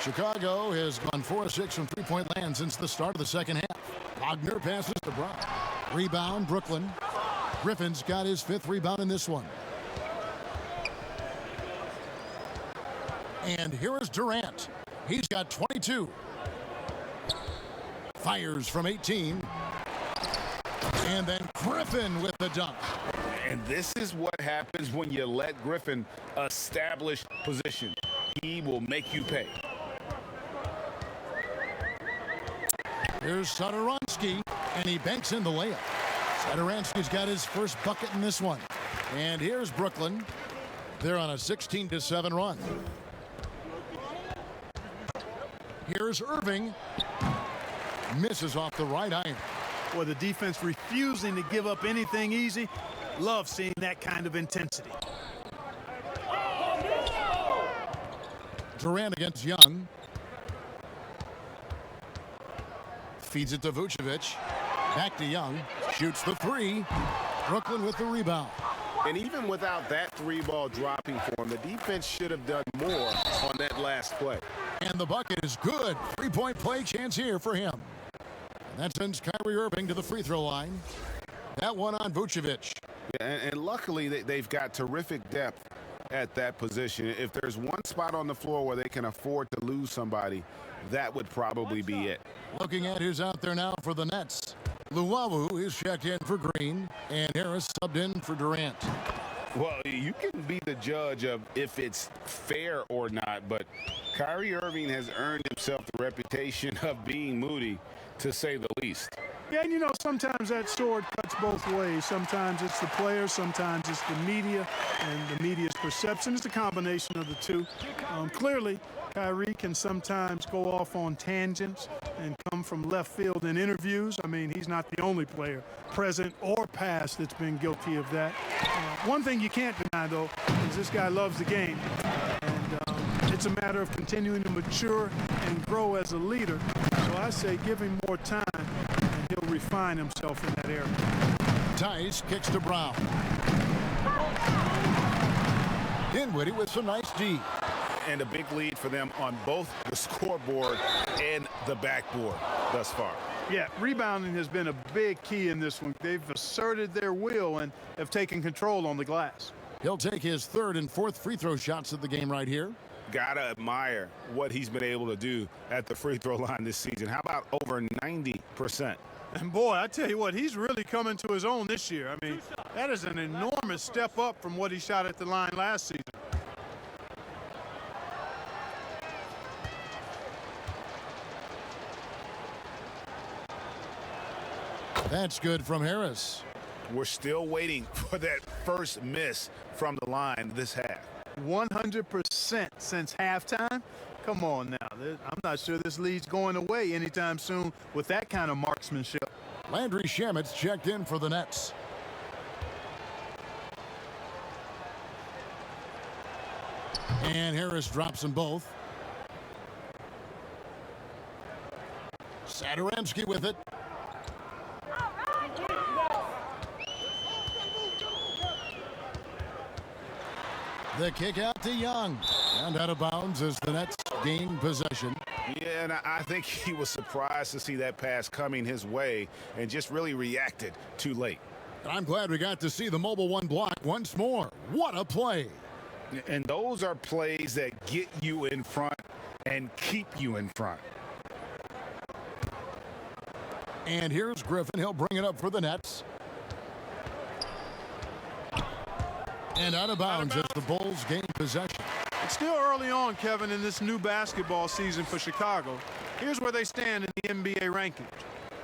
Chicago has gone 4 of 6 from three-point land since the start of the second half. Wagner passes to Brown. Rebound, Brooklyn. Griffin's got his 5th rebound in this one. And here is Durant. He's got 22. Fires from 18. And then Griffin with the dunk. And this is what happens when you let Griffin establish position. He will make you pay. Here's Satoransky, and he banks in the layup. Satoransky's got his first bucket in this one. And here's Brooklyn. They're on a 16-7 run. Here's Irving. Misses off the right iron. Boy, the defense refusing to give up anything easy. Love seeing that kind of intensity. Durant against Young. Feeds it to Vucevic. Back to Young. Shoots the 3. Brooklyn with the rebound. And even without that 3-ball dropping for him, the defense should have done more on that last play. And the bucket is good. 3-point play chance here for him. And that sends Kyrie Irving to the free throw line. That one on Vucevic. Yeah, and luckily they've got terrific depth at that position. If there's one spot on the floor where they can afford to lose somebody, that would probably be it. Looking at who's out there now for the Nets. Luwawu is checked in for Green, and Harris subbed in for Durant. Well, you can be the judge of if it's fair or not, but Kyrie Irving has earned himself the reputation of being moody, to say the least. Yeah, and you know, sometimes that sword cuts both ways. Sometimes it's the players, sometimes it's the media, and the media's perception. It's a combination of the two. Clearly, Kyrie can sometimes go off on tangents and come from left field in interviews. I mean, he's not the only player, present or past, that's been guilty of that. One thing you can't deny, though, is this guy loves the game. And it's a matter of continuing to mature and grow as a leader. So I say give him more time, and he'll refine himself in that area. Tice kicks to Brown. Dinwiddie with some nice D. And a big lead for them on both the scoreboard and the backboard thus far. Yeah, rebounding has been a big key in this one. They've asserted their will and have taken control on the glass. He'll take his 3rd and 4th free throw shots of the game right here. Gotta admire what he's been able to do at the free throw line this season. How about over 90%? And boy, I tell you what, he's really coming to his own this year. I mean, that is an enormous step up from what he shot at the line last season. That's good from Harris. We're still waiting for that first miss from the line this half. 100% since halftime. Come on now. I'm not sure this lead's going away anytime soon with that kind of marksmanship. Landry Shamit's checked in for the Nets. And Harris drops them both. Satoransky with it. The kick out to Young. And out of bounds as the Nets gain possession. Yeah, and I think he was surprised to see that pass coming his way and just really reacted too late. I'm glad we got to see the mobile one block once more. What a play. And those are plays that get you in front and keep you in front. And here's Griffin. He'll bring it up for the Nets. And out of bounds as the Bulls gain possession. It's still early on, Kevin, in this new basketball season for Chicago. Here's where they stand in the NBA rankings.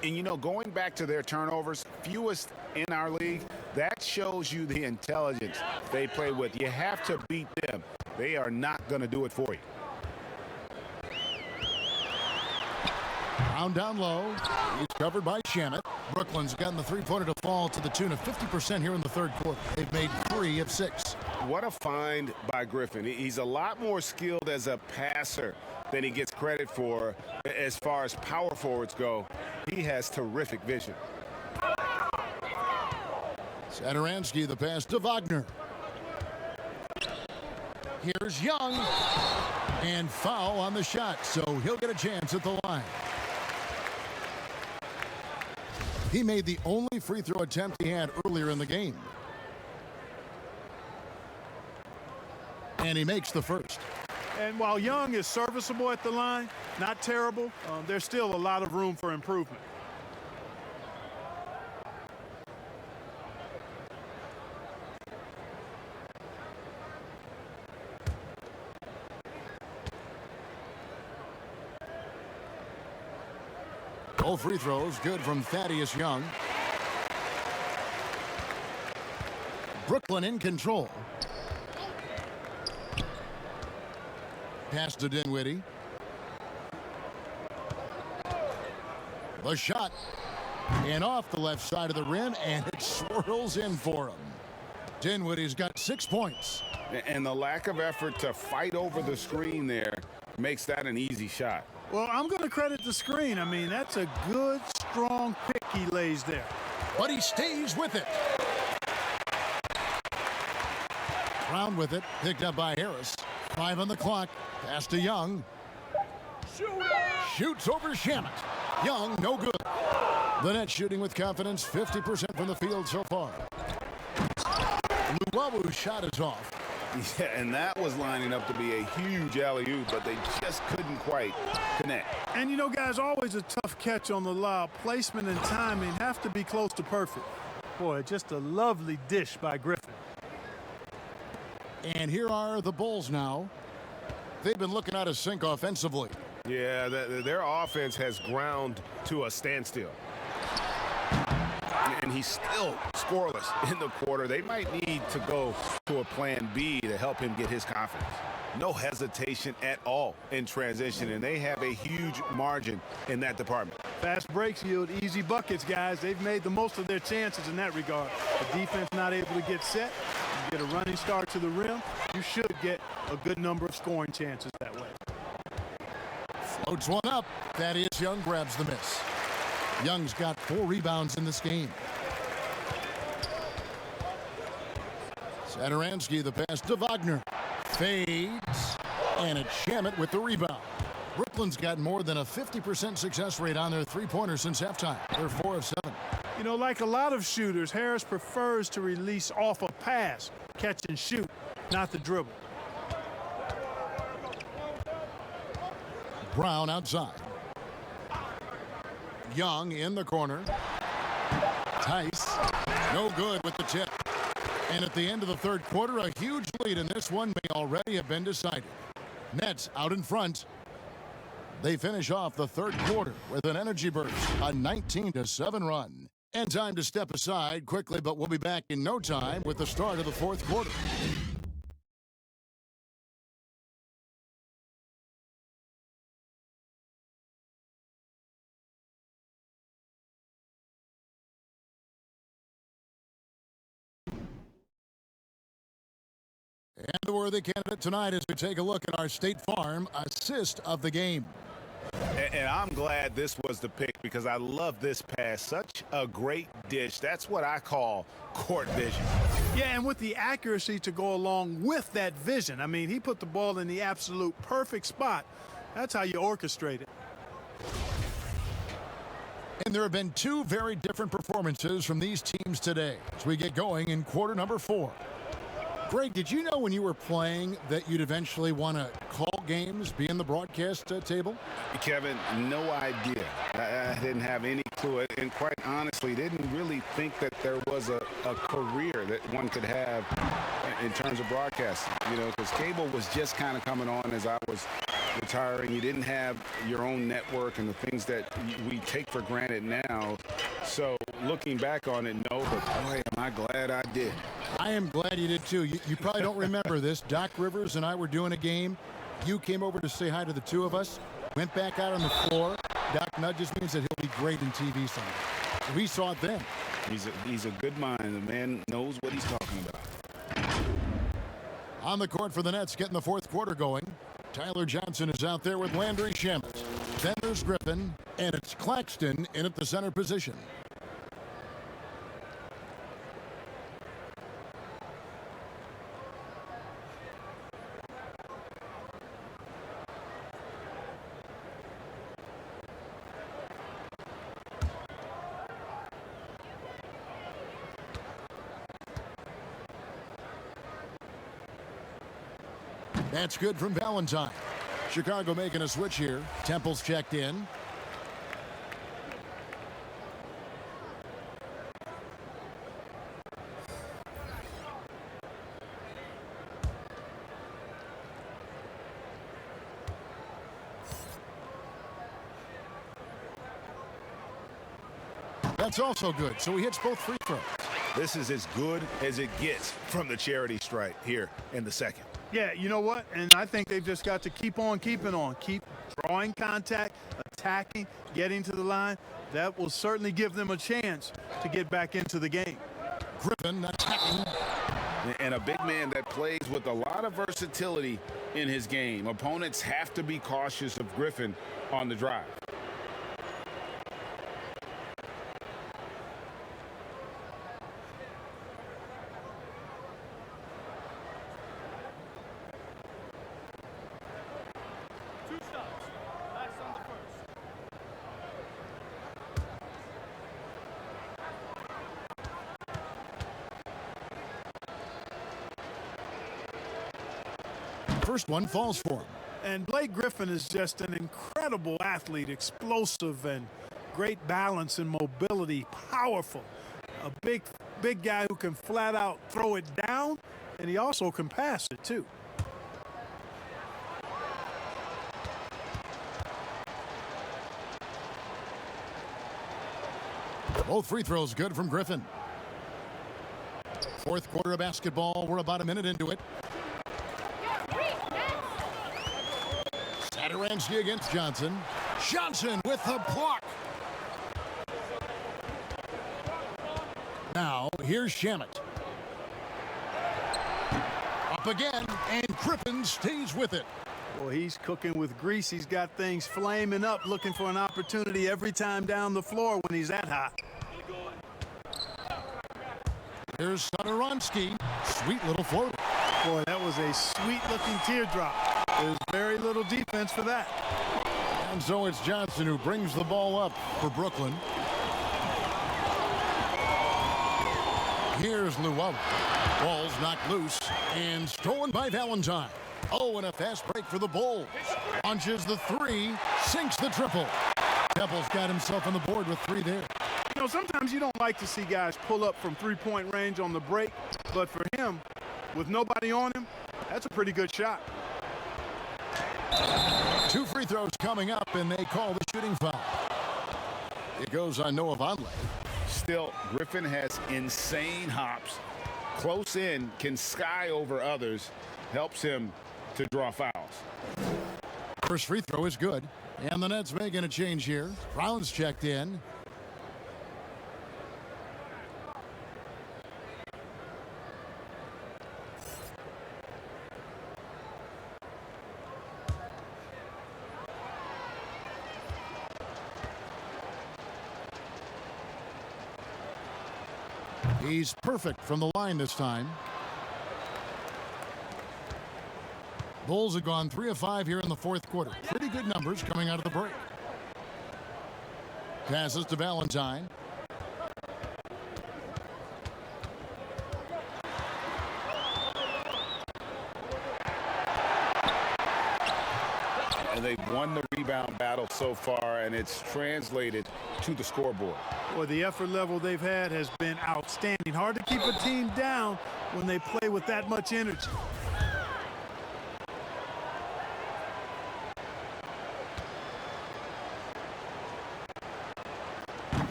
And, you know, going back to their turnovers, fewest in our league, that shows you the intelligence they play with. You have to beat them. They are not going to do it for you. Brown down low. He's covered by Shamet. Brooklyn's gotten the three-pointer to fall to the tune of 50% here in the third quarter. They've made 3 of 6. What a find by Griffin. He's a lot more skilled as a passer than he gets credit for as far as power forwards go. He has terrific vision. Satoransky, the pass to Wagner. Here's Young. And foul on the shot, so he'll get a chance at the line. He made the only free throw attempt he had earlier in the game. And he makes the first. And while Young is serviceable at the line, not terrible, there's still a lot of room for improvement. Both free throws good from Thaddeus Young. Brooklyn in control. Pass to Dinwiddie. The shot. And off the left side of the rim, and it swirls in for him. Dinwiddie's got 6 points. And the lack of effort to fight over the screen there makes that an easy shot. Well, I'm going to credit the screen. I mean, that's a good, strong pick he lays there. But he stays with it. Brown with it, picked up by Harris. 5 on the clock. Pass to Young. Shoots over Shamet. Young, no good. The Nets shooting with confidence, 50% from the field so far. Luwabu's shot is off. Yeah, and that was lining up to be a huge alley-oop, but they just couldn't quite connect. And, you know, guys, always a tough catch on the lob. Placement and timing have to be close to perfect. Boy, just a lovely dish by Griffin. And here are the Bulls now. They've been looking out of sync offensively. Yeah, their offense has ground to a standstill. And he's still scoreless in the quarter. They might need to go to a plan B to help him get his confidence. No hesitation at all in transition, and they have a huge margin in that department. Fast breaks yield easy buckets, guys. They've made the most of their chances in that regard. The defense not able to get set. You get a running start to the rim, you should get a good number of scoring chances that way. Floats one up. Thaddeus Young grabs the miss. Young's got 4 rebounds in this game. Satoransky, the pass to Wagner. Fades. And it's Shamet with the rebound. Brooklyn's got more than a 50% success rate on their three-pointers since halftime. They're 4 of 7. You know, like a lot of shooters, Harris prefers to release off a pass, catch and shoot, not the dribble. Brown outside. Young in the corner. Tice, no good with the tip. And at the end of the third quarter, a huge lead, and this one may already have been decided. Nets out in front. They finish off the third quarter with an energy burst, a 19-7 run. And time to step aside quickly, but we'll be back in no time with the start of the fourth quarter. And the worthy candidate tonight as we take a look at our State Farm assist of the game. And I'm glad this was the pick because I love this pass. Such a great dish. That's what I call court vision. Yeah, and with the accuracy to go along with that vision. I mean, he put the ball in the absolute perfect spot. That's how you orchestrate it. And there have been two very different performances from these teams today as we get going in quarter number 4. Greg, did you know when you were playing that you'd eventually want to call games, be in the broadcast table? Kevin, no idea. I didn't have any clue. And quite honestly, didn't really think that there was a career that one could have in terms of broadcasting. You know, because cable was just kind of coming on as I was retiring. You didn't have your own network and the things that we take for granted now. So looking back on it, no, but boy, am I glad I did. I am glad you did too. You probably don't remember this. Doc Rivers and I were doing a game. You came over to say hi to the two of us, went back out on the floor. Doc nudges me and said he'll be great in TV someday. We saw it then. He's a good mind. The man knows what he's talking about. On the court for the Nets, getting the fourth quarter going. Tyler Johnson is out there with Landry Shamet. Then there's Griffin, and it's Claxton in at the center position. That's good from Valentine. Chicago making a switch here. Temple's checked in. That's also good. So he hits both free throws. This is as good as it gets from the charity stripe here in the second. Yeah, you know what? And I think they've just got to keep on keeping on. Keep drawing contact, attacking, getting to the line. That will certainly give them a chance to get back into the game. Griffin attacking. And a big man that plays with a lot of versatility in his game. Opponents have to be cautious of Griffin on the drive. First one falls for him. And Blake Griffin is just an incredible athlete, explosive and great balance and mobility, powerful. A big guy who can flat out throw it down, and he also can pass it too. Both free throws good from Griffin. Fourth quarter of basketball. We're about a minute into it. Satoransky against Johnson. Johnson with the block. Now, here's Shamet. Up again, and Griffin stays with it. Well, he's cooking with grease. He's got things flaming up, looking for an opportunity every time down the floor when he's that hot. Here's Satoransky. Sweet little floater. Boy, that was a sweet-looking teardrop. There's very little defense for that. And so it's Johnson who brings the ball up for Brooklyn. Here's Llewellyn. Ball's knocked loose and stolen by Valentine. Oh, and a fast break for the Bulls. Launches the three, sinks the triple. Temple's got himself on the board with three there. You know, sometimes you don't like to see guys pull up from three-point range on the break, but for him, with nobody on him, that's a pretty good shot. Two free throws coming up, and they call the shooting foul. It goes on Noah Vonleh. Still, Griffin has insane hops. Close in, can sky over others, helps him to draw fouls. First free throw is good, and the Nets making a change here. Brown's checked in. He's perfect from the line this time. Bulls have gone 3 of 5 here in the fourth quarter. Pretty good numbers coming out of the break. Passes to Valentine. And they've won the rebound battle so far, and it's translated to the scoreboard. Well, the effort level they've had has been outstanding. Hard to keep a team down when they play with that much energy.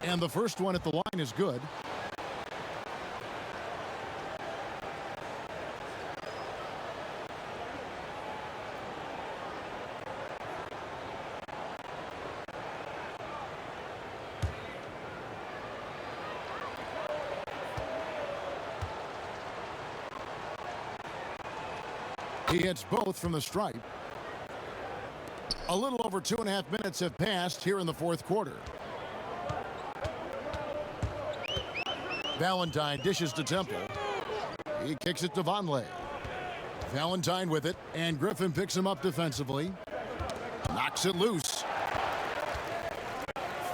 And the first one at the line is good. He hits both from the stripe. A little over 2.5 minutes have passed here in the fourth quarter. Valentine dishes to Temple. He kicks it to Vonleh. Valentine with it, and Griffin picks him up defensively. Knocks it loose.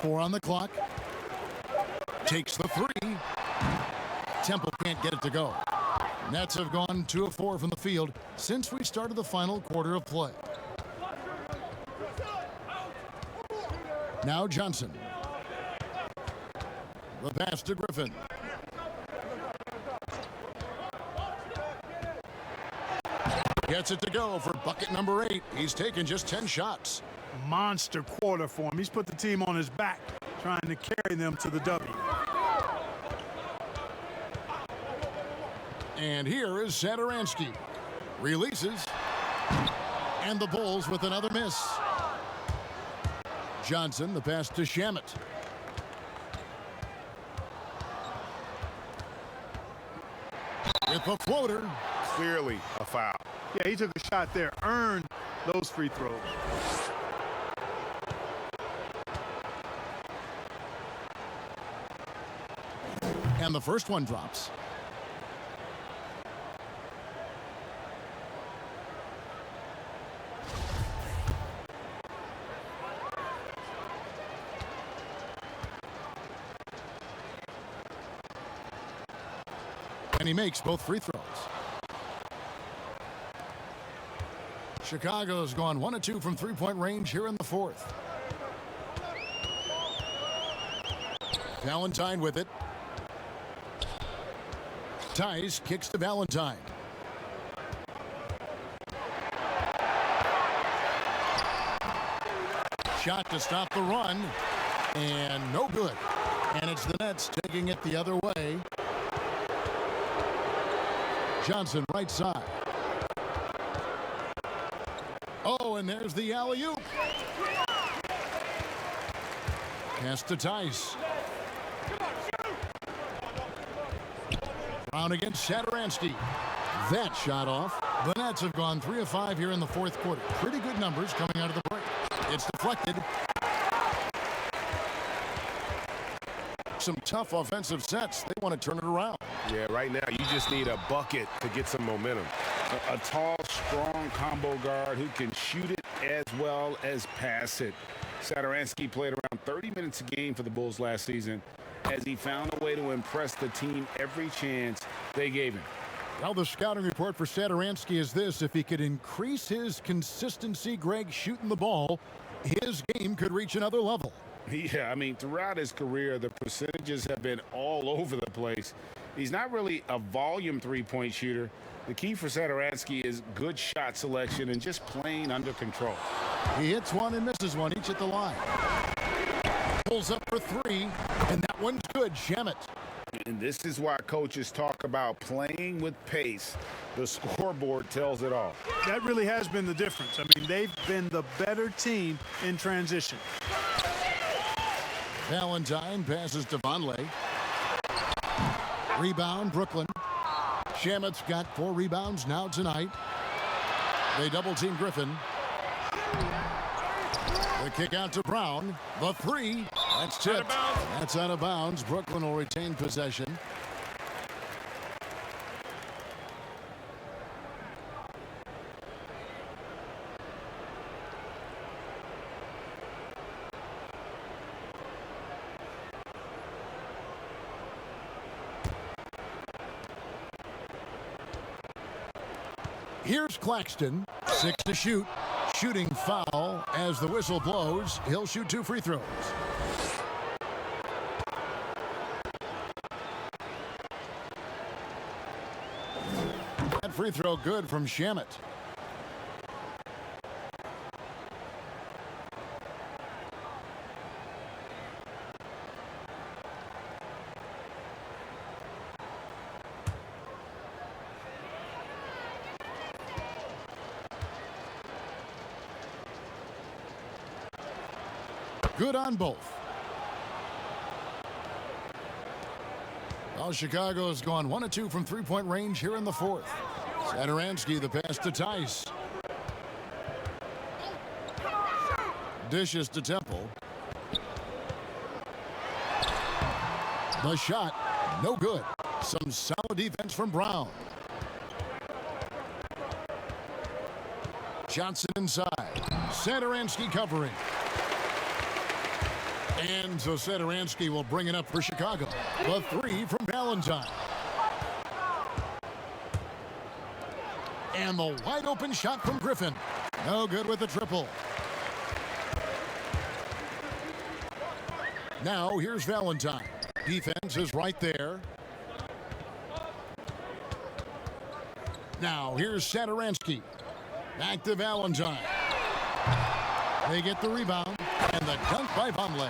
4 on the clock. Takes the 3. Temple can't get it to go. Nets have gone 2 of 4 from the field since we started the final quarter of play. Now Johnson. The pass to Griffin. Gets it to go for bucket number 8. He's taken just 10 shots. Monster quarter for him. He's put the team on his back, trying to carry them to the W. And here is Satoransky. Releases. And the Bulls with another miss. Johnson, the pass to Shamet. With a floater. Clearly a foul. Yeah, he took a shot there, earned those free throws. And the first one drops. And he makes both free throws. Chicago's gone 1 of 2 from three-point range here in the fourth. Valentine with it. Tice kicks to Valentine. Shot to stop the run. And no good. And it's the Nets taking it the other way. Johnson right side. Oh, and there's the alley-oop. Pass to Tice. Brown against Satoransky. That shot off. The Nets have gone 3 of 5 here in the fourth quarter. Pretty good numbers coming out of the break. It's deflected. Some tough offensive sets. They want to turn it around. Yeah, right now you just need a bucket to get some momentum. A tall, strong combo guard who can shoot it as well as pass it. Satoransky played around 30 minutes a game for the Bulls last season as he found a way to impress the team every chance they gave him. Well, the scouting report for Satoransky is this. If he could increase his consistency, Greg, shooting the ball, his game could reach another level. Yeah, I mean, throughout his career, the percentages have been all over the place. He's not really a volume three-point shooter. The key for Satoransky is good shot selection and just playing under control. He hits one and misses one, each at the line. Pulls up for 3, and that one's good. Shamet. And this is why coaches talk about playing with pace. The scoreboard tells it all. That really has been the difference. I mean, they've been the better team in transition. Valentine passes to Vonleh. Rebound, Brooklyn. Shamet's got 4 rebounds now tonight. They double-team Griffin. The kick out to Brown. The 3. That's tipped. That's out of bounds. Brooklyn will retain possession. Here's Claxton, 6 to shoot. Shooting foul as the whistle blows. He'll shoot 2 free throws. That free throw good from Shamet. Good on both. Well, Chicago's gone 1 of 2 from three-point range here in the fourth. Satoransky the pass to Tice. Dishes to Temple. The shot, no good. Some solid defense from Brown. Johnson inside. Satoransky covering. And so Satoransky will bring it up for Chicago. The 3 from Valentine. And the wide open shot from Griffin. No good with the triple. Now here's Valentine. Defense is right there. Now here's Satoransky. Back to Valentine. They get the rebound. And the dunk by Vonleh.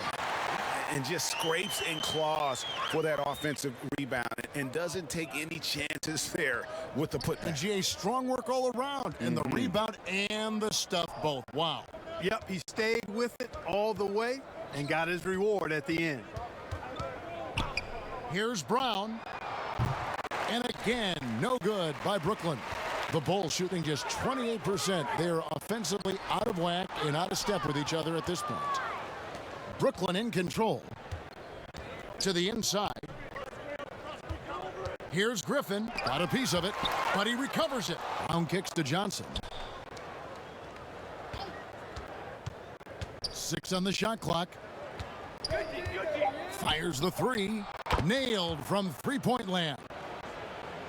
And just scrapes and claws for that offensive rebound and doesn't take any chances there with the putback. And GA, strong work all around. And the rebound and the stuff both. Wow. Yep, he stayed with it all the way and got his reward at the end. Here's Brown. And again, no good by Brooklyn. The Bulls shooting just 28%. They're offensively out of whack and out of step with each other at this point. Brooklyn in control. To the inside. Here's Griffin. Got a piece of it, but he recovers it. Brown kicks to Johnson. 6 on the shot clock. Fires the 3. Nailed from three-point land.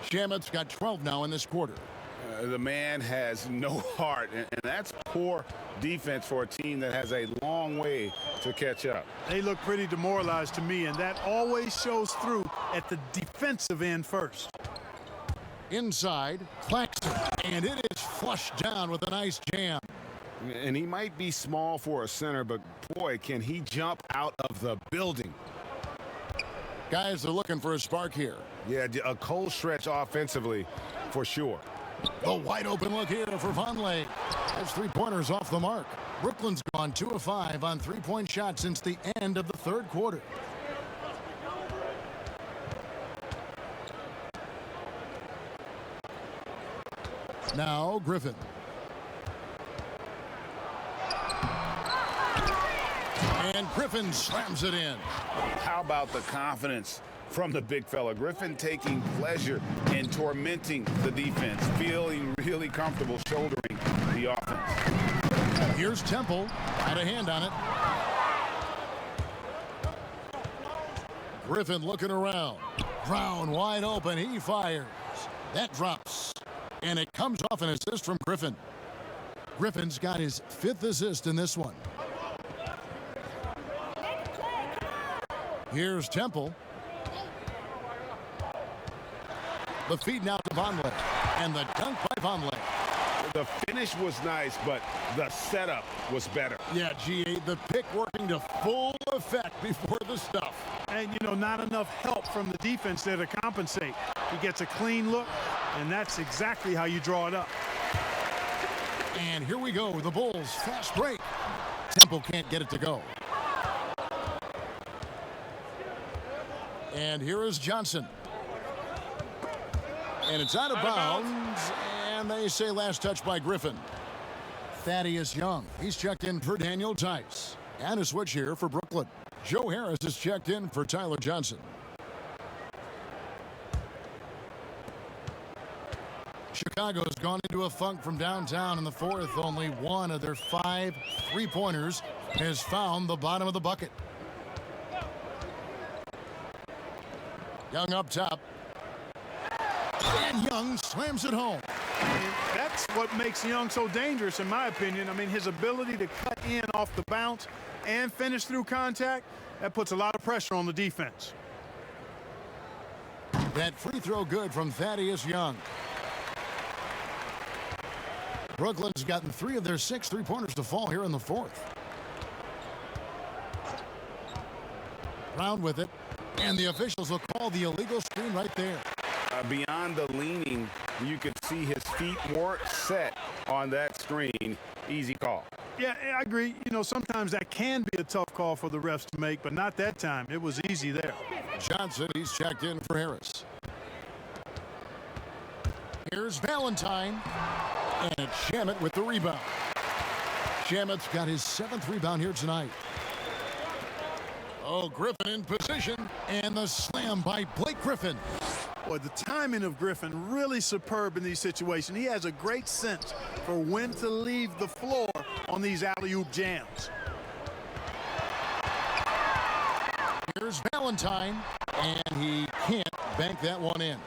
Shamet's got 12 now in this quarter. The man has no heart, and that's poor defense for a team that has a long way to catch up. They look pretty demoralized to me, and that always shows through at the defensive end first. Inside, Claxton, and it is flushed down with a nice jam. And he might be small for a center, but boy, can he jump out of the building. Guys are looking for a spark here. Yeah, a cold stretch offensively for sure. The wide open look here for Vonleh. That's 3-pointers off the mark. Brooklyn's gone 2 of 5 on 3-point shots since the end of the third quarter. Now Griffin. And Griffin slams it in. How about the confidence from the big fella? Griffin taking pleasure in tormenting the defense, feeling really comfortable shouldering the offense. Here's Temple. Had a hand on it. Griffin looking around. Brown wide open. He fires. That drops. And it comes off an assist from Griffin. Griffin's got his 5th assist in this one. Here's Temple. The feed now to Vonleh. And the dunk by Vonleh. The finish was nice, but the setup was better. Yeah, GA, the pick working to full effect before the stuff. And, you know, not enough help from the defense there to compensate. He gets a clean look, and that's exactly how you draw it up. And here we go, the Bulls fast break. Temple can't get it to go. And here is Johnson. And it's out of bounds. And they say last touch by Griffin. Thaddeus Young. He's checked in for Daniel Tice. And a switch here for Brooklyn. Joe Harris is checked in for Tyler Johnson. Chicago's gone into a funk from downtown in the fourth. Only one of their 5 3-pointers has found the bottom of the bucket. Young up top. And Young slams it home. And that's that's what makes Young so dangerous, in my opinion. I mean, his ability to cut in off the bounce and finish through contact, that puts a lot of pressure on the defense. That free throw good from Thaddeus Young. Brooklyn's gotten 3 of their 6 three-pointers to fall here in the fourth. Brown with it, and the officials will call the illegal screen right there. Beyond the leaning, you could see his feet weren't set on that screen. Easy call. Yeah, I agree. You know, sometimes that can be a tough call for the refs to make, but not that time. It was easy there. Johnson, he's checked in for Harris. Here's Valentine, and it's Shamet with the rebound. Shamet's got his 7th rebound here tonight. Oh, Griffin in position, and the slam by Blake Griffin. Boy, the timing of Griffin really superb in these situations. He has a great sense for when to leave the floor on these alley-oop jams. Here's Valentine, and he can't bank that one in.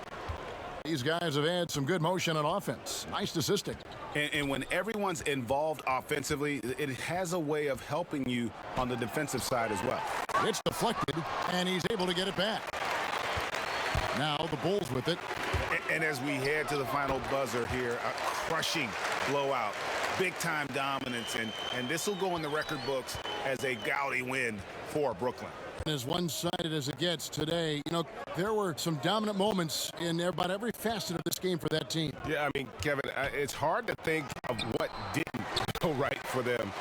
These guys have had some good motion on offense. Nice assisting. And when everyone's involved offensively, it has a way of helping you on the defensive side as well. It's deflected, and he's able to get it back. Now the Bulls with it. And as we head to the final buzzer here, a crushing blowout, big-time dominance, and this will go in the record books as a gaudy win for Brooklyn. As one-sided as it gets today, you know, there were some dominant moments in about every facet of this game for that team. Yeah, I mean, Kevin, it's hard to think of what didn't go right for them.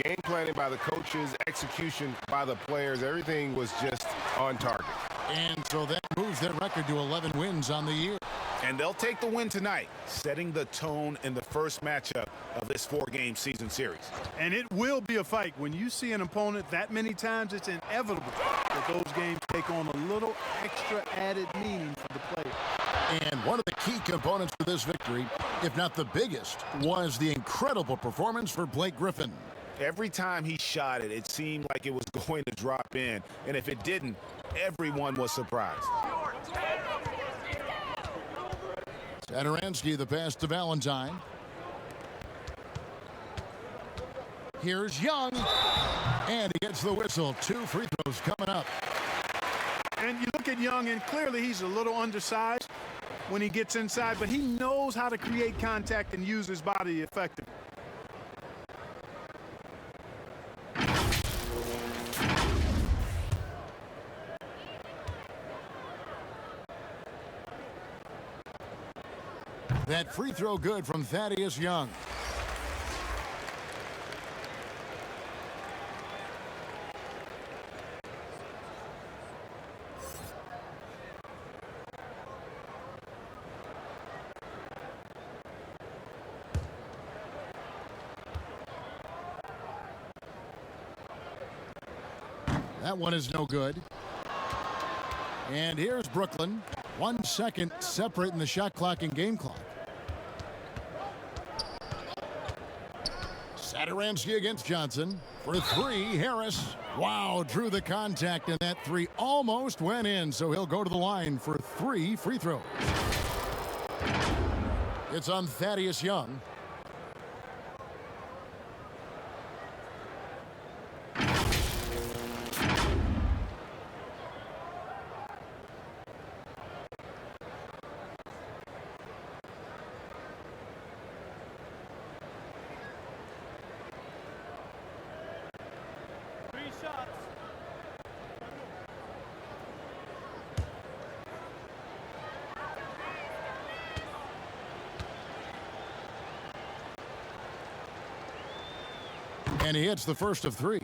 Game planning by the coaches, execution by the players, everything was just on target. And so that moves their record to 11 wins on the year. And they'll take the win tonight, setting the tone in the first matchup of this 4-game season series. And it will be a fight. When you see an opponent that many times, it's inevitable that those games take on a little extra added meaning for the player. And one of the key components to this victory, if not the biggest, was the incredible performance for Blake Griffin. Every time he shot it, it seemed like it was going to drop in. And if it didn't, everyone was surprised. Satoransky, the pass to Valentine. Here's Young, and he gets the whistle. 2 free throws coming up. And you look at Young, and clearly he's a little undersized when he gets inside, but he knows how to create contact and use his body effectively. That free throw good from Thaddeus Young. That one is no good. And here's Brooklyn. 1 second separating the shot clock and game clock. Satoransky against Johnson. For 3, Harris. Wow, drew the contact, and that 3 almost went in, so he'll go to the line for 3 free throws. It's on Thaddeus Young. And he hits the first of 3.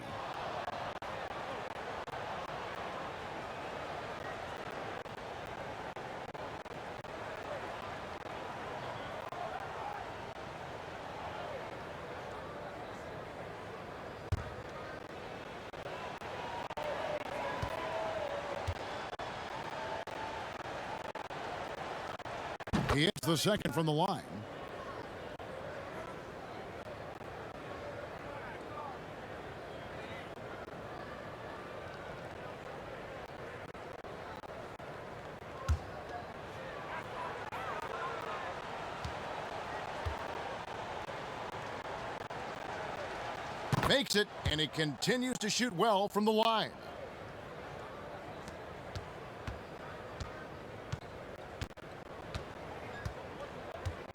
He hits the second from the line. Makes it, and he continues to shoot well from the line.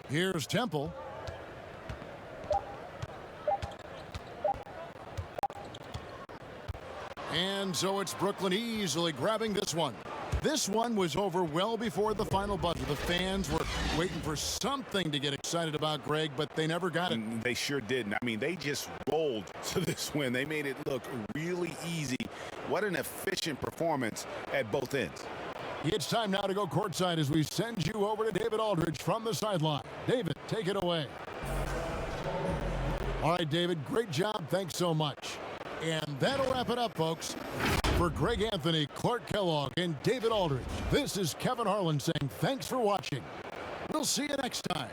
Here's Temple. And so it's Brooklyn easily grabbing this one. This one was over well before the final buzzer. The fans were waiting for something to get excited about, Greg, but they never got it. They sure didn't. I mean, they just rolled to this win. They made it look really easy. What an efficient performance at both ends. It's time now to go courtside as we send you over to David Aldridge from the sideline. David, take it away. All right, David, great job. Thanks so much. And that'll wrap it up, folks. For Greg Anthony, Clark Kellogg, and David Aldridge, this is Kevin Harlan saying thanks for watching. We'll see you next time.